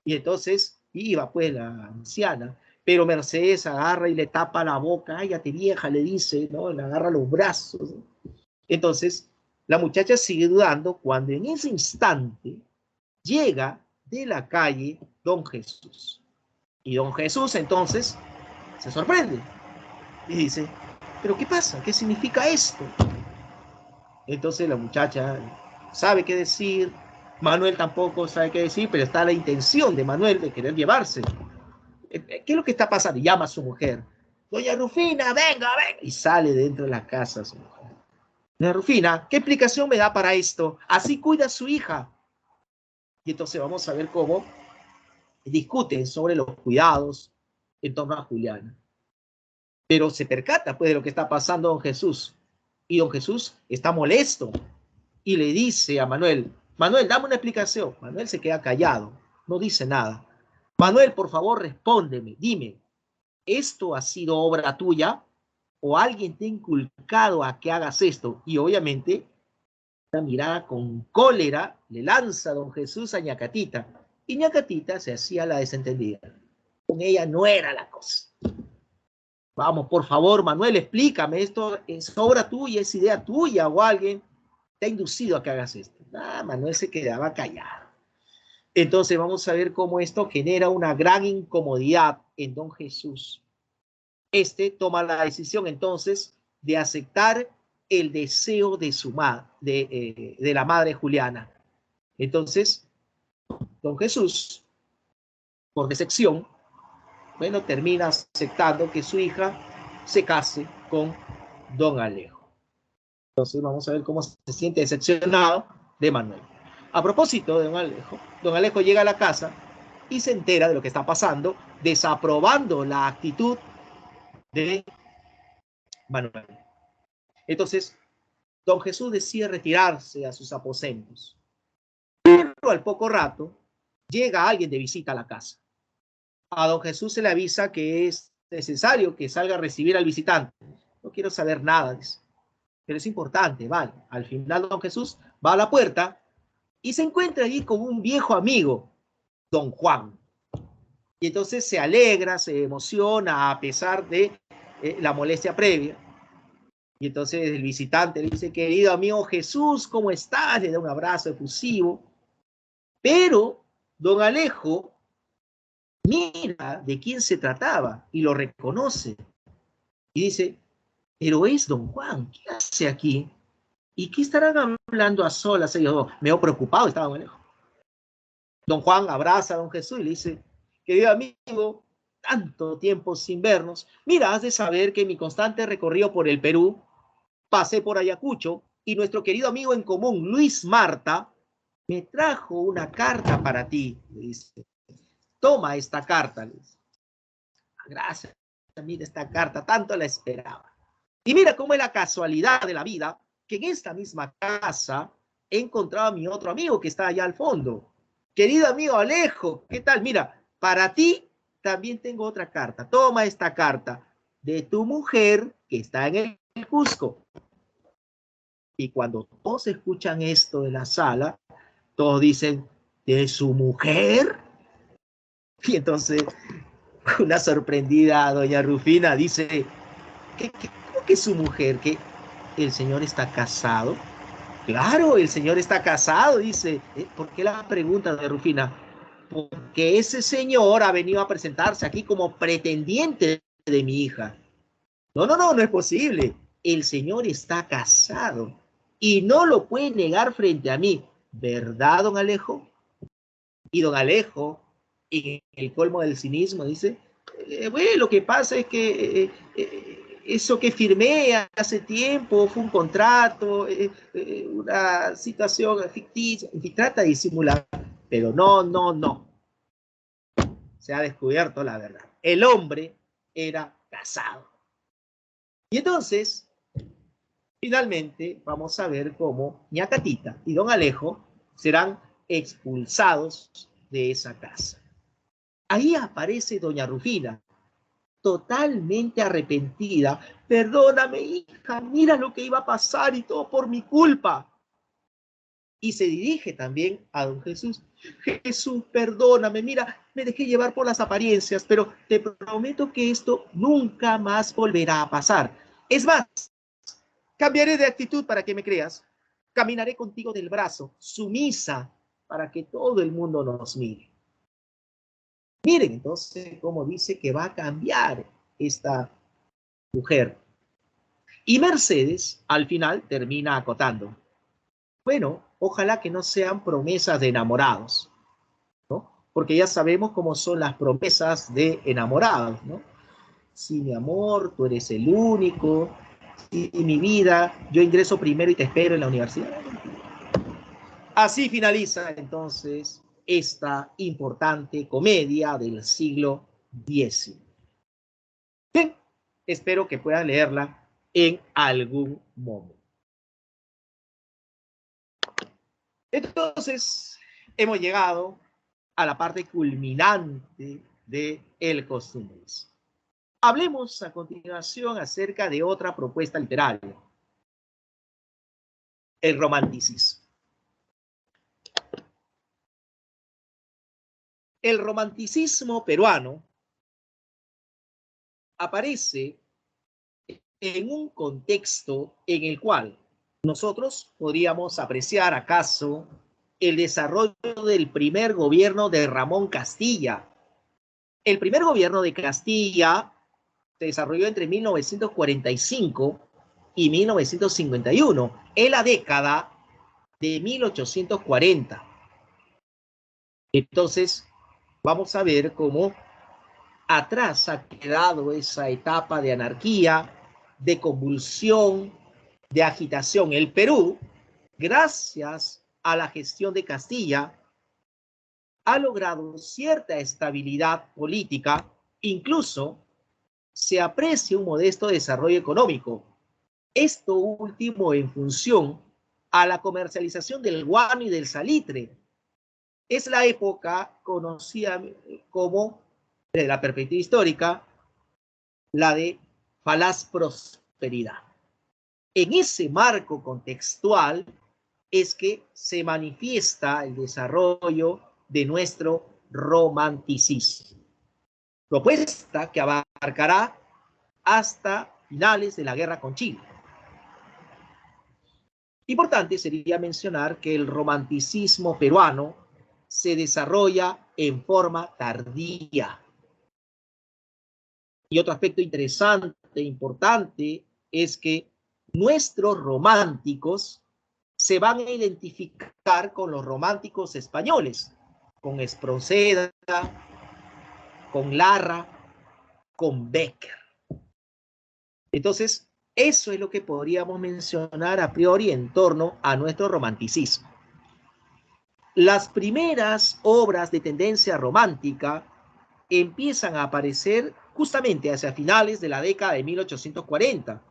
Y entonces iba pues la anciana, pero Mercedes agarra y le tapa la boca, cállate vieja, le dice, ¿no? Le agarra los brazos. Entonces, la muchacha sigue dudando cuando en ese instante llega de la calle Don Jesús. Y Don Jesús entonces se sorprende y dice, ¿pero qué pasa? ¿Qué significa esto? Entonces la muchacha sabe qué decir, Manuel tampoco sabe qué decir, pero está la intención de Manuel de querer llevarse. ¿Qué es lo que está pasando? Llama a su mujer. Doña Rufina, venga, venga. Y sale dentro de la casa su mujer. Doña Rufina, ¿qué explicación me da para esto? Así cuida a su hija. Y entonces vamos a ver cómo discuten sobre los cuidados en torno a Juliana. Pero se percata pues de lo que está pasando don Jesús. Y don Jesús está molesto y le dice a Manuel, Manuel, dame una explicación. Manuel se queda callado, no dice nada. Manuel, por favor, respóndeme, dime, ¿esto ha sido obra tuya o alguien te ha inculcado a que hagas esto? Y obviamente, la mirada con cólera le lanza a don Jesús a Ñacatita. Y Ñacatita se hacía la desentendida. Con ella no era la cosa. Vamos, por favor, Manuel, explícame, esto es obra tuya, es idea tuya o alguien te ha inducido a que hagas esto. Ah, Manuel se quedaba callado. Entonces vamos a ver cómo esto genera una gran incomodidad en don Jesús. Este toma la decisión entonces de aceptar el deseo de su madre, de la madre Juliana. Entonces, don Jesús, por decepción, bueno, termina aceptando que su hija se case con don Alejo. Entonces vamos a ver cómo se siente decepcionado de Manuel. A propósito de don Alejo llega a la casa y se entera de lo que está pasando, desaprobando la actitud de Manuel. Entonces, don Jesús decide retirarse a sus aposentos. Pero al poco rato llega alguien de visita a la casa. A don Jesús se le avisa que es necesario que salga a recibir al visitante. No quiero saber nada de eso. pero es importante, vale. Al final don Jesús va a la puerta y se encuentra allí con un viejo amigo, don Juan. Y entonces se alegra, se emociona a pesar de la molestia previa. Y entonces el visitante le dice, querido amigo Jesús, ¿cómo estás? Le da un abrazo efusivo. Pero don Alejo mira de quién se trataba y lo reconoce. Y dice, pero es don Juan, ¿qué hace aquí? ¿Y qué estarán hablando a solas ellos dos? Medio preocupado estaba don Alejo. Don Juan abraza a don Jesús y le dice, querido amigo, tanto tiempo sin vernos, mira, has de saber que en mi constante recorrido por el Perú, pasé por Ayacucho y nuestro querido amigo en común, Luis Marta, me trajo una carta para ti, le dice. Toma esta carta, le dice. Gracias, mira esta carta, tanto la esperaba. Y mira cómo es la casualidad de la vida, que en esta misma casa he encontrado a mi otro amigo que está allá al fondo. Querido amigo Alejo, ¿qué tal? Mira, para ti también tengo otra carta. Toma esta carta de tu mujer que está en el Cusco. Y cuando todos escuchan esto en la sala, todos dicen, ¿de su mujer? Y entonces una sorprendida doña Rufina dice, ¿cómo que su mujer? ¿Que el señor está casado? Claro, el señor está casado, dice. ¿Por qué la pregunta, doña Rufina? Porque ese señor ha venido a presentarse aquí como pretendiente de mi hija. No, no, no, no es posible. El señor está casado y no lo puede negar frente a mí. ¿Verdad, don Alejo? Y don Alejo, en el colmo del cinismo, dice, bueno, lo que pasa es que eso que firmé hace tiempo fue un contrato, una situación ficticia, y trata de disimular, pero no, no, no. Se ha descubierto la verdad. El hombre era casado. Y entonces, finalmente, vamos a ver cómo Ñacatita y don Alejo serán expulsados de esa casa. Ahí aparece doña Rufina, totalmente arrepentida. Perdóname, hija, mira lo que iba a pasar y todo por mi culpa. Y se dirige también a don Jesús. Jesús, perdóname, mira, me dejé llevar por las apariencias, pero te prometo que esto nunca más volverá a pasar. Es más, cambiaré de actitud para que me creas. Caminaré contigo del brazo, sumisa, para que todo el mundo nos mire. Miren entonces cómo dice que va a cambiar esta mujer. Y Mercedes al final termina acotando. Bueno, ojalá que no sean promesas de enamorados, ¿no? Porque ya sabemos cómo son las promesas de enamorados, ¿no? Sí, mi amor, tú eres el único. Sí, mi vida, yo ingreso primero y te espero en la universidad. Así finaliza entonces esta importante comedia del siglo XIX. Bien, espero que puedan leerla en algún momento. Entonces, hemos llegado a la parte culminante de El Costumbres. Hablemos a continuación acerca de otra propuesta literaria, el romanticismo. El romanticismo peruano aparece en un contexto en el cual nosotros podríamos apreciar acaso el desarrollo del primer gobierno de Ramón Castilla. El primer gobierno de Castilla se desarrolló entre 1945 y 1951, en la década de 1840. Entonces, vamos a ver cómo atrás ha quedado esa etapa de anarquía, de convulsión, de agitación. El Perú, gracias a la gestión de Castilla, ha logrado cierta estabilidad política, incluso se aprecia un modesto desarrollo económico. Esto último en función a la comercialización del guano y del salitre. Es la época conocida como, desde la perspectiva histórica, la de falaz prosperidad. En ese marco contextual es que se manifiesta el desarrollo de nuestro romanticismo, propuesta que abarcará hasta finales de la guerra con Chile. Importante sería mencionar que el romanticismo peruano se desarrolla en forma tardía. Y otro aspecto interesante e importante es que nuestros románticos se van a identificar con los románticos españoles, con Espronceda, con Larra, con Becker. Entonces, eso es lo que podríamos mencionar a priori en torno a nuestro romanticismo. Las primeras obras de tendencia romántica empiezan a aparecer justamente hacia finales de la década de 1840.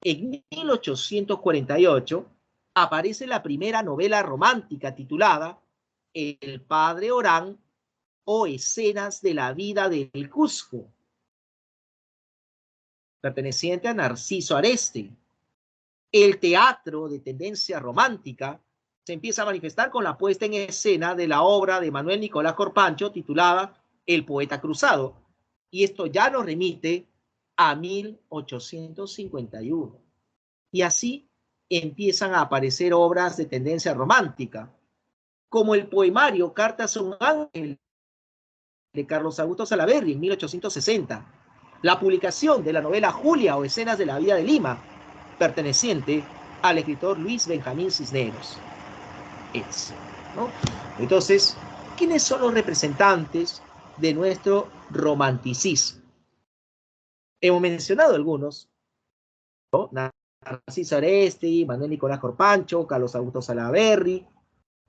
En 1848 aparece la primera novela romántica titulada El Padre Orán o Escenas de la vida del Cusco, perteneciente a Narciso Areste. El teatro de tendencia romántica se empieza a manifestar con la puesta en escena de la obra de Manuel Nicolás Corpancho titulada El Poeta Cruzado, y esto ya nos remite a 1851. Y así empiezan a aparecer obras de tendencia romántica, como el poemario Cartas a un Ángel de Carlos Augusto Salaverry en 1860, la publicación de la novela Julia o Escenas de la vida de Lima, perteneciente al escritor Luis Benjamín Cisneros, ¿no? Entonces, ¿quiénes son los representantes de nuestro romanticismo? Hemos mencionado algunos, ¿no? Narciso Aresti, Manuel Nicolás Corpancho, Carlos Augusto Salaverry.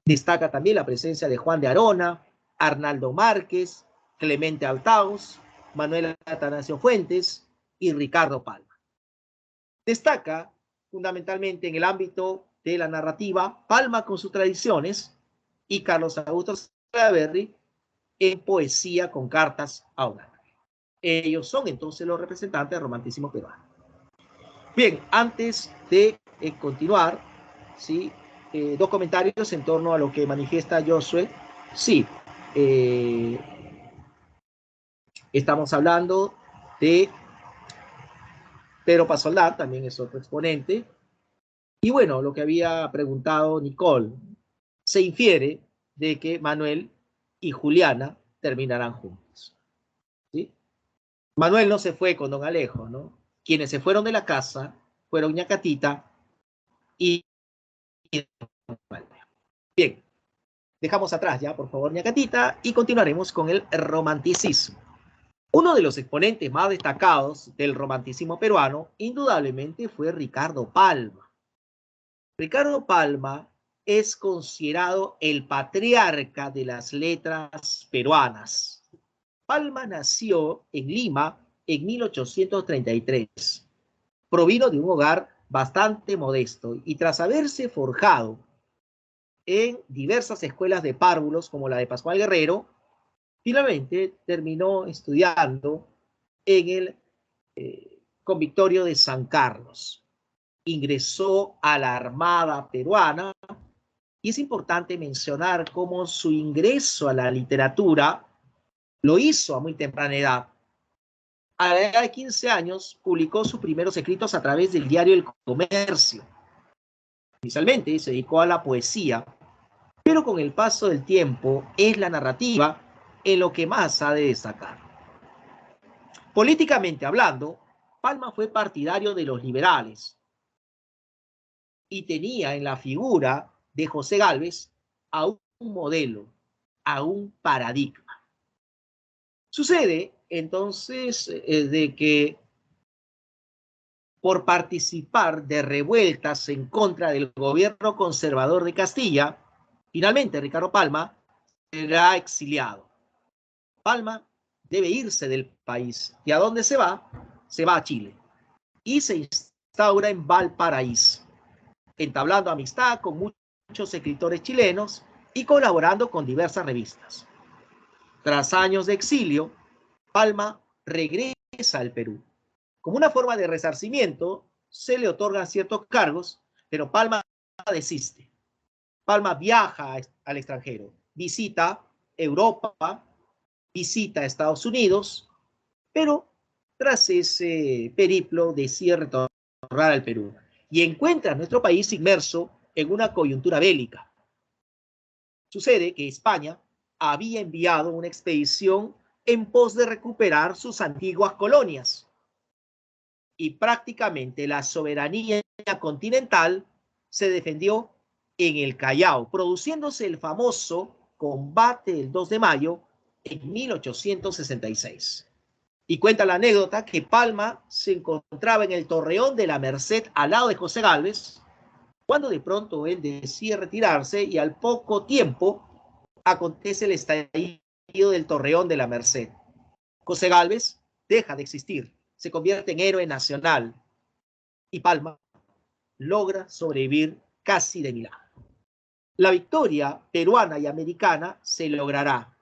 Destaca también la presencia de Juan de Arona, Arnaldo Márquez, Clemente Altaus, Manuel Atanasio Fuentes y Ricardo Palma. Destaca fundamentalmente en el ámbito de la narrativa Palma con sus tradiciones y Carlos Augusto Salaverry en poesía con cartas a un ángel. Ellos son entonces los representantes del romanticismo peruano. Bien, antes de continuar, ¿sí? Dos comentarios en torno a lo que manifiesta Josué. Sí, estamos hablando de Pedro Pasoldán, también es otro exponente. Y bueno, lo que había preguntado Nicole, se infiere de que Manuel y Juliana terminarán juntos, ¿sí? Manuel no se fue con don Alejo, ¿no? Quienes se fueron de la casa fueron Ñacatita y... Bien, dejamos atrás ya, por favor, Ñacatita, y continuaremos con el romanticismo. Uno de los exponentes más destacados del romanticismo peruano, indudablemente, fue Ricardo Palma. Ricardo Palma es considerado el patriarca de las letras peruanas. Palma nació en Lima en 1833. Provino de un hogar bastante modesto y tras haberse forjado en diversas escuelas de párvulos como la de Pascual Guerrero, finalmente terminó estudiando en el Convictorio de San Carlos. Ingresó a la Armada peruana y es importante mencionar cómo su ingreso a la literatura lo hizo a muy temprana edad. A la edad de 15 años publicó sus primeros escritos a través del diario El Comercio. Inicialmente se dedicó a la poesía, pero con el paso del tiempo es la narrativa en lo que más ha de destacar. Políticamente hablando, Palma fue partidario de los liberales y tenía en la figura de José Gálvez a un modelo, a un paradigma. Sucede entonces de que por participar de revueltas en contra del gobierno conservador de Castilla, finalmente Ricardo Palma será exiliado. Palma debe irse del país. ¿Y a dónde se va? Se va a Chile. Y se instaura en Valparaíso, entablando amistad con muchos escritores chilenos y colaborando con diversas revistas. Tras años de exilio, Palma regresa al Perú. Como una forma de resarcimiento, se le otorgan ciertos cargos, pero Palma desiste. Palma viaja al extranjero, visita Europa, visita Estados Unidos, pero tras ese periplo decide retornar al Perú y encuentra a nuestro país inmerso en una coyuntura bélica. Sucede que España había enviado una expedición en pos de recuperar sus antiguas colonias y prácticamente la soberanía continental se defendió en el Callao, produciéndose el famoso combate del 2 de mayo en 1866. Y cuenta la anécdota que Palma se encontraba en el Torreón de la Merced al lado de José Gálvez, cuando de pronto él decide retirarse y al poco tiempo acontece el estallido del Torreón de la Merced. José Gálvez deja de existir, se convierte en héroe nacional y Palma logra sobrevivir casi de milagro. La victoria peruana y americana se logrará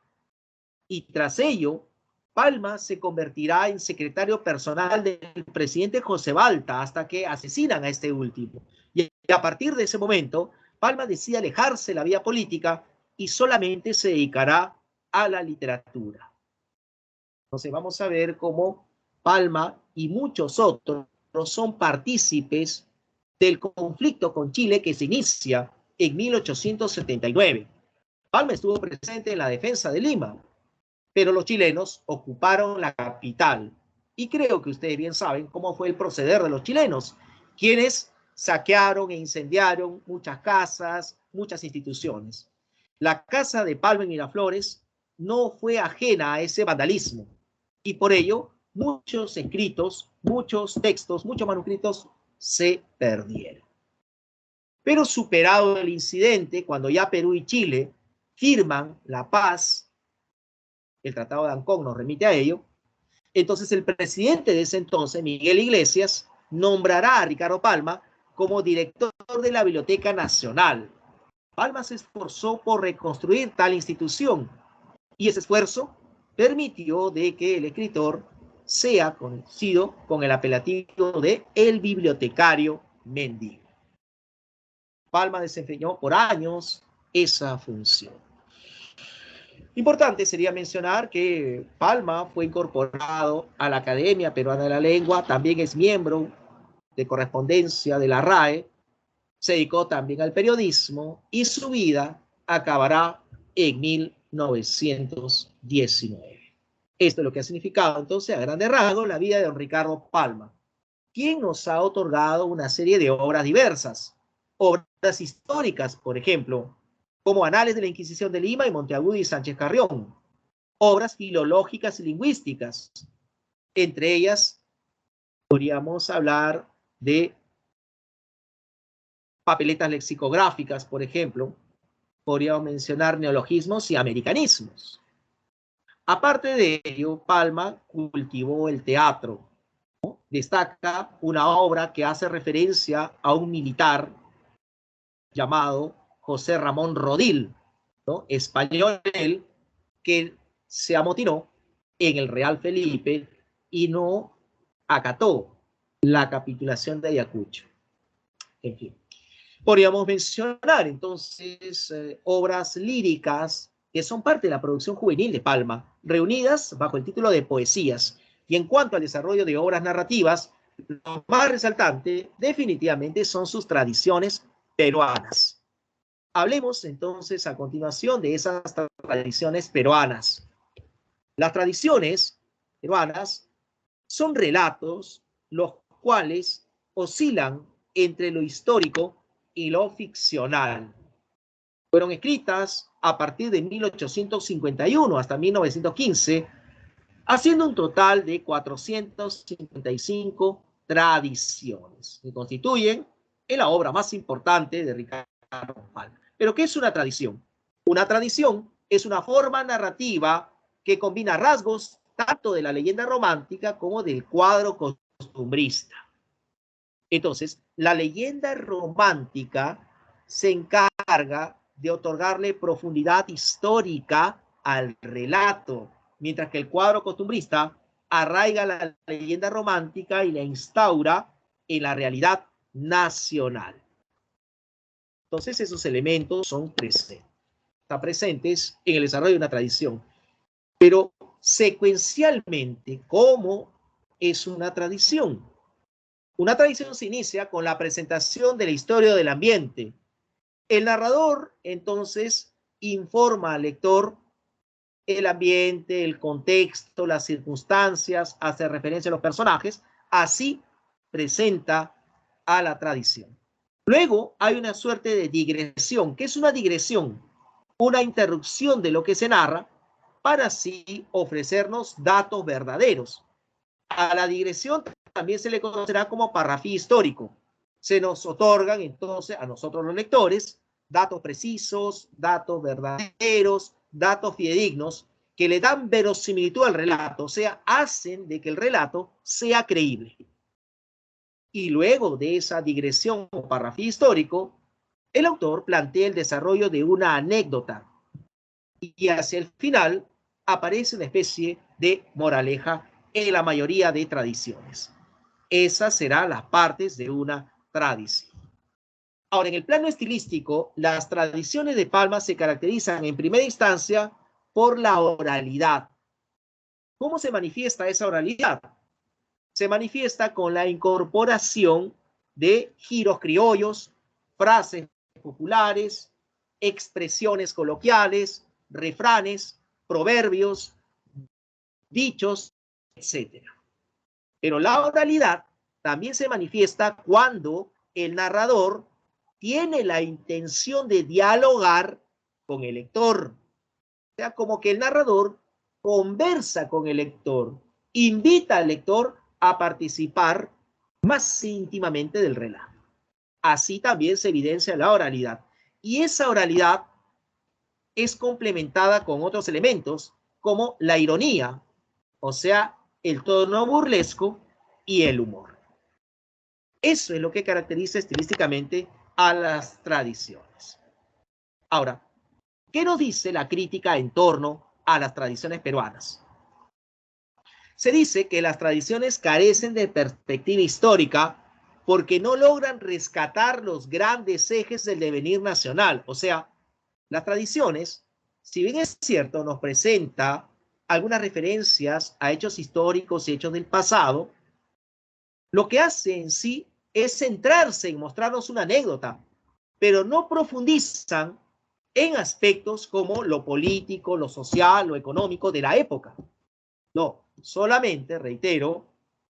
y tras ello Palma se convertirá en secretario personal del presidente José Balta hasta que asesinan a este último. Y a partir de ese momento, Palma decide alejarse de la vía política y solamente se dedicará a la literatura. Entonces vamos a ver cómo Palma y muchos otros son partícipes del conflicto con Chile que se inicia en 1879. Palma estuvo presente en la defensa de Lima, pero los chilenos ocuparon la capital. Y creo que ustedes bien saben cómo fue el proceder de los chilenos, quienes saquearon e incendiaron muchas casas, muchas instituciones. La casa de Palma en Miraflores no fue ajena a ese vandalismo y por ello muchos escritos, muchos textos, muchos manuscritos se perdieron. Pero superado el incidente, cuando ya Perú y Chile firman la paz, el Tratado de Ancón nos remite a ello, entonces el presidente de ese entonces, Miguel Iglesias, nombrará a Ricardo Palma como director de la Biblioteca Nacional. Palma se esforzó por reconstruir tal institución y ese esfuerzo permitió de que el escritor sea conocido con el apelativo de el bibliotecario mendigo. Palma desempeñó por años esa función. Importante sería mencionar que Palma fue incorporado a la Academia Peruana de la Lengua, también es miembro de correspondencia de la RAE, se dedicó también al periodismo y su vida acabará en 1919. Esto es lo que ha significado entonces a grandes rasgos la vida de don Ricardo Palma, quien nos ha otorgado una serie de obras diversas, obras históricas, por ejemplo, como Anales de la Inquisición de Lima y Monteagudo y Sánchez Carrión, obras filológicas y lingüísticas. Entre ellas, podríamos hablar de papeletas lexicográficas, por ejemplo, podríamos mencionar neologismos y americanismos. Aparte de ello, Palma cultivó el teatro, ¿no? Destaca una obra que hace referencia a un militar llamado José Ramón Rodil, ¿no? Español, que se amotinó en el Real Felipe y no acató la capitulación de Ayacucho. En fin, podríamos mencionar entonces obras líricas que son parte de la producción juvenil de Palma, reunidas bajo el título de Poesías. Y en cuanto al desarrollo de obras narrativas, lo más resaltante definitivamente son sus tradiciones peruanas. Hablemos entonces a continuación de esas tradiciones peruanas. Las tradiciones peruanas son relatos los cuales oscilan entre lo histórico y lo ficcional. Fueron escritas a partir de 1851 hasta 1915, haciendo un total de 455 tradiciones, que constituyen la obra más importante de Ricardo Palma. ¿Pero qué es una tradición? Una tradición es una forma narrativa que combina rasgos tanto de la leyenda romántica como del cuadro costumbrista. Entonces, la leyenda romántica se encarga de otorgarle profundidad histórica al relato, mientras que el cuadro costumbrista arraiga la leyenda romántica y la instaura en la realidad nacional. Entonces, esos elementos son presentes. Están presentes en el desarrollo de una tradición. Pero secuencialmente, ¿cómo es una tradición? Una tradición se inicia con la presentación de la historia del ambiente. El narrador, entonces, informa al lector el ambiente, el contexto, las circunstancias, hace referencia a los personajes, así presenta a la tradición. Luego hay una suerte de digresión. ¿Qué es una digresión? Una interrupción de lo que se narra para así ofrecernos datos verdaderos. A la digresión también se le conocerá como parrafía histórico. Se nos otorgan entonces a nosotros los lectores datos precisos, datos verdaderos, datos fidedignos que le dan verosimilitud al relato, o sea, hacen de que el relato sea creíble. Y luego de esa digresión o parrafía histórico, el autor plantea el desarrollo de una anécdota y hacia el final aparece una especie de moraleja en la mayoría de tradiciones. Esas serán las partes de una tradición. Ahora, en el plano estilístico, las tradiciones de Palma se caracterizan en primera instancia por la oralidad. ¿Cómo se manifiesta esa oralidad? Se manifiesta con la incorporación de giros criollos, frases populares, expresiones coloquiales, refranes, proverbios, dichos, etc. Pero la oralidad también se manifiesta cuando el narrador tiene la intención de dialogar con el lector. O sea, como que el narrador conversa con el lector, invita al lector a participar más íntimamente del relato. Así también se evidencia la oralidad. Y esa oralidad es complementada con otros elementos como la ironía, o sea, el tono burlesco y el humor. Eso es lo que caracteriza estilísticamente a las tradiciones. Ahora, ¿qué nos dice la crítica en torno a las tradiciones peruanas? Se dice que las tradiciones carecen de perspectiva histórica porque no logran rescatar los grandes ejes del devenir nacional. O sea, las tradiciones, si bien es cierto, nos presenta algunas referencias a hechos históricos y hechos del pasado, lo que hace en sí es centrarse en mostrarnos una anécdota, pero no profundizan en aspectos como lo político, lo social, lo económico de la época. No, solamente, reitero,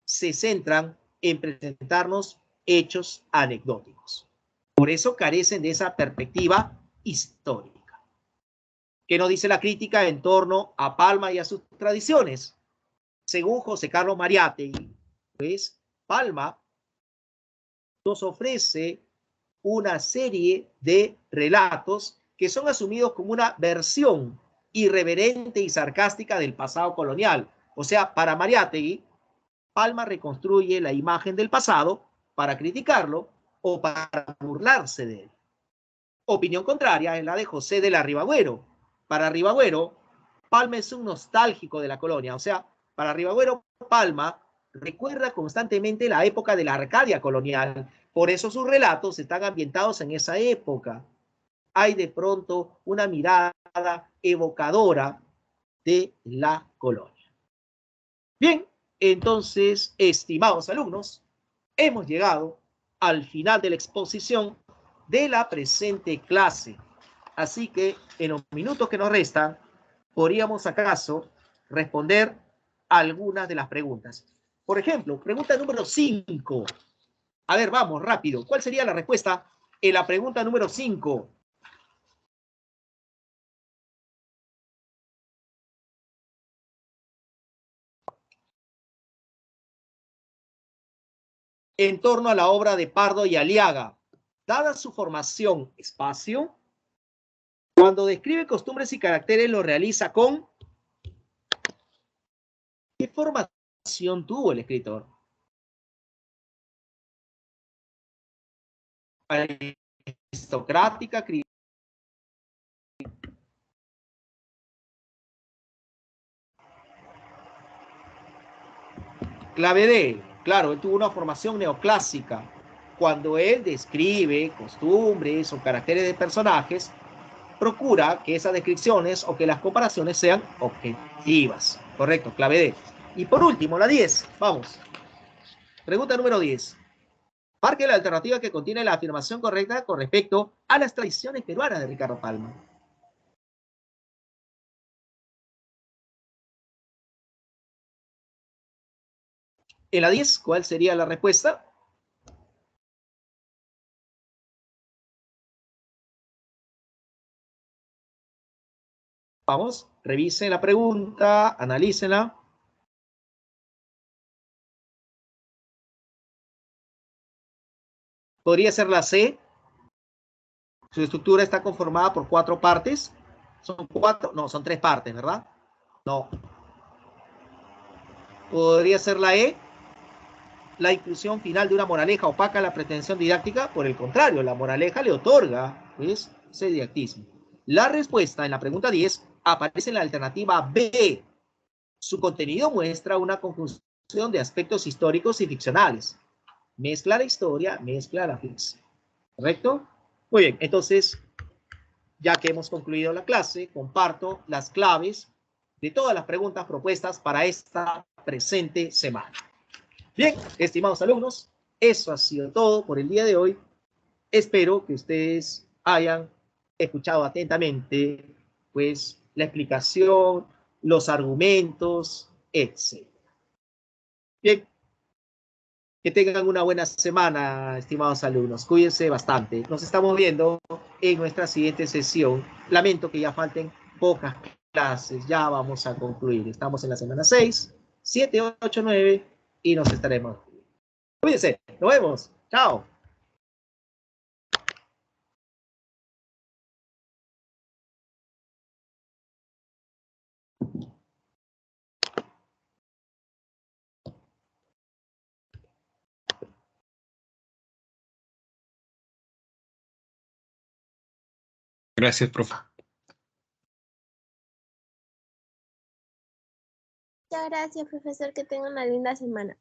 se centran en presentarnos hechos anecdóticos. Por eso carecen de esa perspectiva histórica. ¿Qué nos dice la crítica en torno a Palma y a sus tradiciones? Según José Carlos Mariátegui, pues Palma nos ofrece una serie de relatos que son asumidos como una versión irreverente y sarcástica del pasado colonial. O sea, para Mariátegui, Palma reconstruye la imagen del pasado para criticarlo o para burlarse de él. Opinión contraria es la de José de la Ribagüero. Para Ribagüero, Palma es un nostálgico de la colonia. O sea, para Ribagüero, Palma recuerda constantemente la época de la Arcadia colonial. Por eso sus relatos están ambientados en esa época. Hay de pronto una mirada evocadora de la colonia. Bien, entonces, estimados alumnos, hemos llegado al final de la exposición de la presente clase. Así que en los minutos que nos restan, podríamos acaso responder algunas de las preguntas. Por ejemplo, pregunta número 5. A ver, vamos, rápido. ¿Cuál sería la respuesta en la pregunta número 5? En torno a la obra de Pardo y Aliaga, dada su formación, espacio, cuando describe costumbres y caracteres lo realiza con... ¿Qué formación tuvo el escritor? Aristocrática, clave D. Claro, él tuvo una formación neoclásica. Cuando él describe costumbres o caracteres de personajes, procura que esas descripciones o que las comparaciones sean objetivas. Correcto, clave D. Y por último, la 10. Vamos. Pregunta número 10. Marque la alternativa que contiene la afirmación correcta con respecto a las tradiciones peruanas de Ricardo Palma. En la 10, ¿cuál sería la respuesta? Vamos, revisen la pregunta, analícenla. Podría ser la C. Su estructura está conformada por 4 partes. ¿Son 4? No, son 3 partes, ¿verdad? No. Podría ser la E. La inclusión final de una moraleja opaca la pretensión didáctica. Por el contrario, la moraleja le otorga, pues, ese didactismo. La respuesta en la pregunta 10 aparece en la alternativa B. Su contenido muestra una conjunción de aspectos históricos y ficcionales. Mezcla la historia, mezcla la ficción. ¿Correcto? Muy bien, entonces, ya que hemos concluido la clase, comparto las claves de todas las preguntas propuestas para esta presente semana. Bien, estimados alumnos, eso ha sido todo por el día de hoy. Espero que ustedes hayan escuchado atentamente, pues, la explicación, los argumentos, etc. Bien, que tengan una buena semana, estimados alumnos. Cuídense bastante. Nos estamos viendo en nuestra siguiente sesión. Lamento que ya falten pocas clases. Ya vamos a concluir. Estamos en la semana 6, 7, 8, 9 y nos estaremos. Cuídense. Nos vemos. Chao. Gracias, profe. Muchas gracias, profesor. Que tenga una linda semana.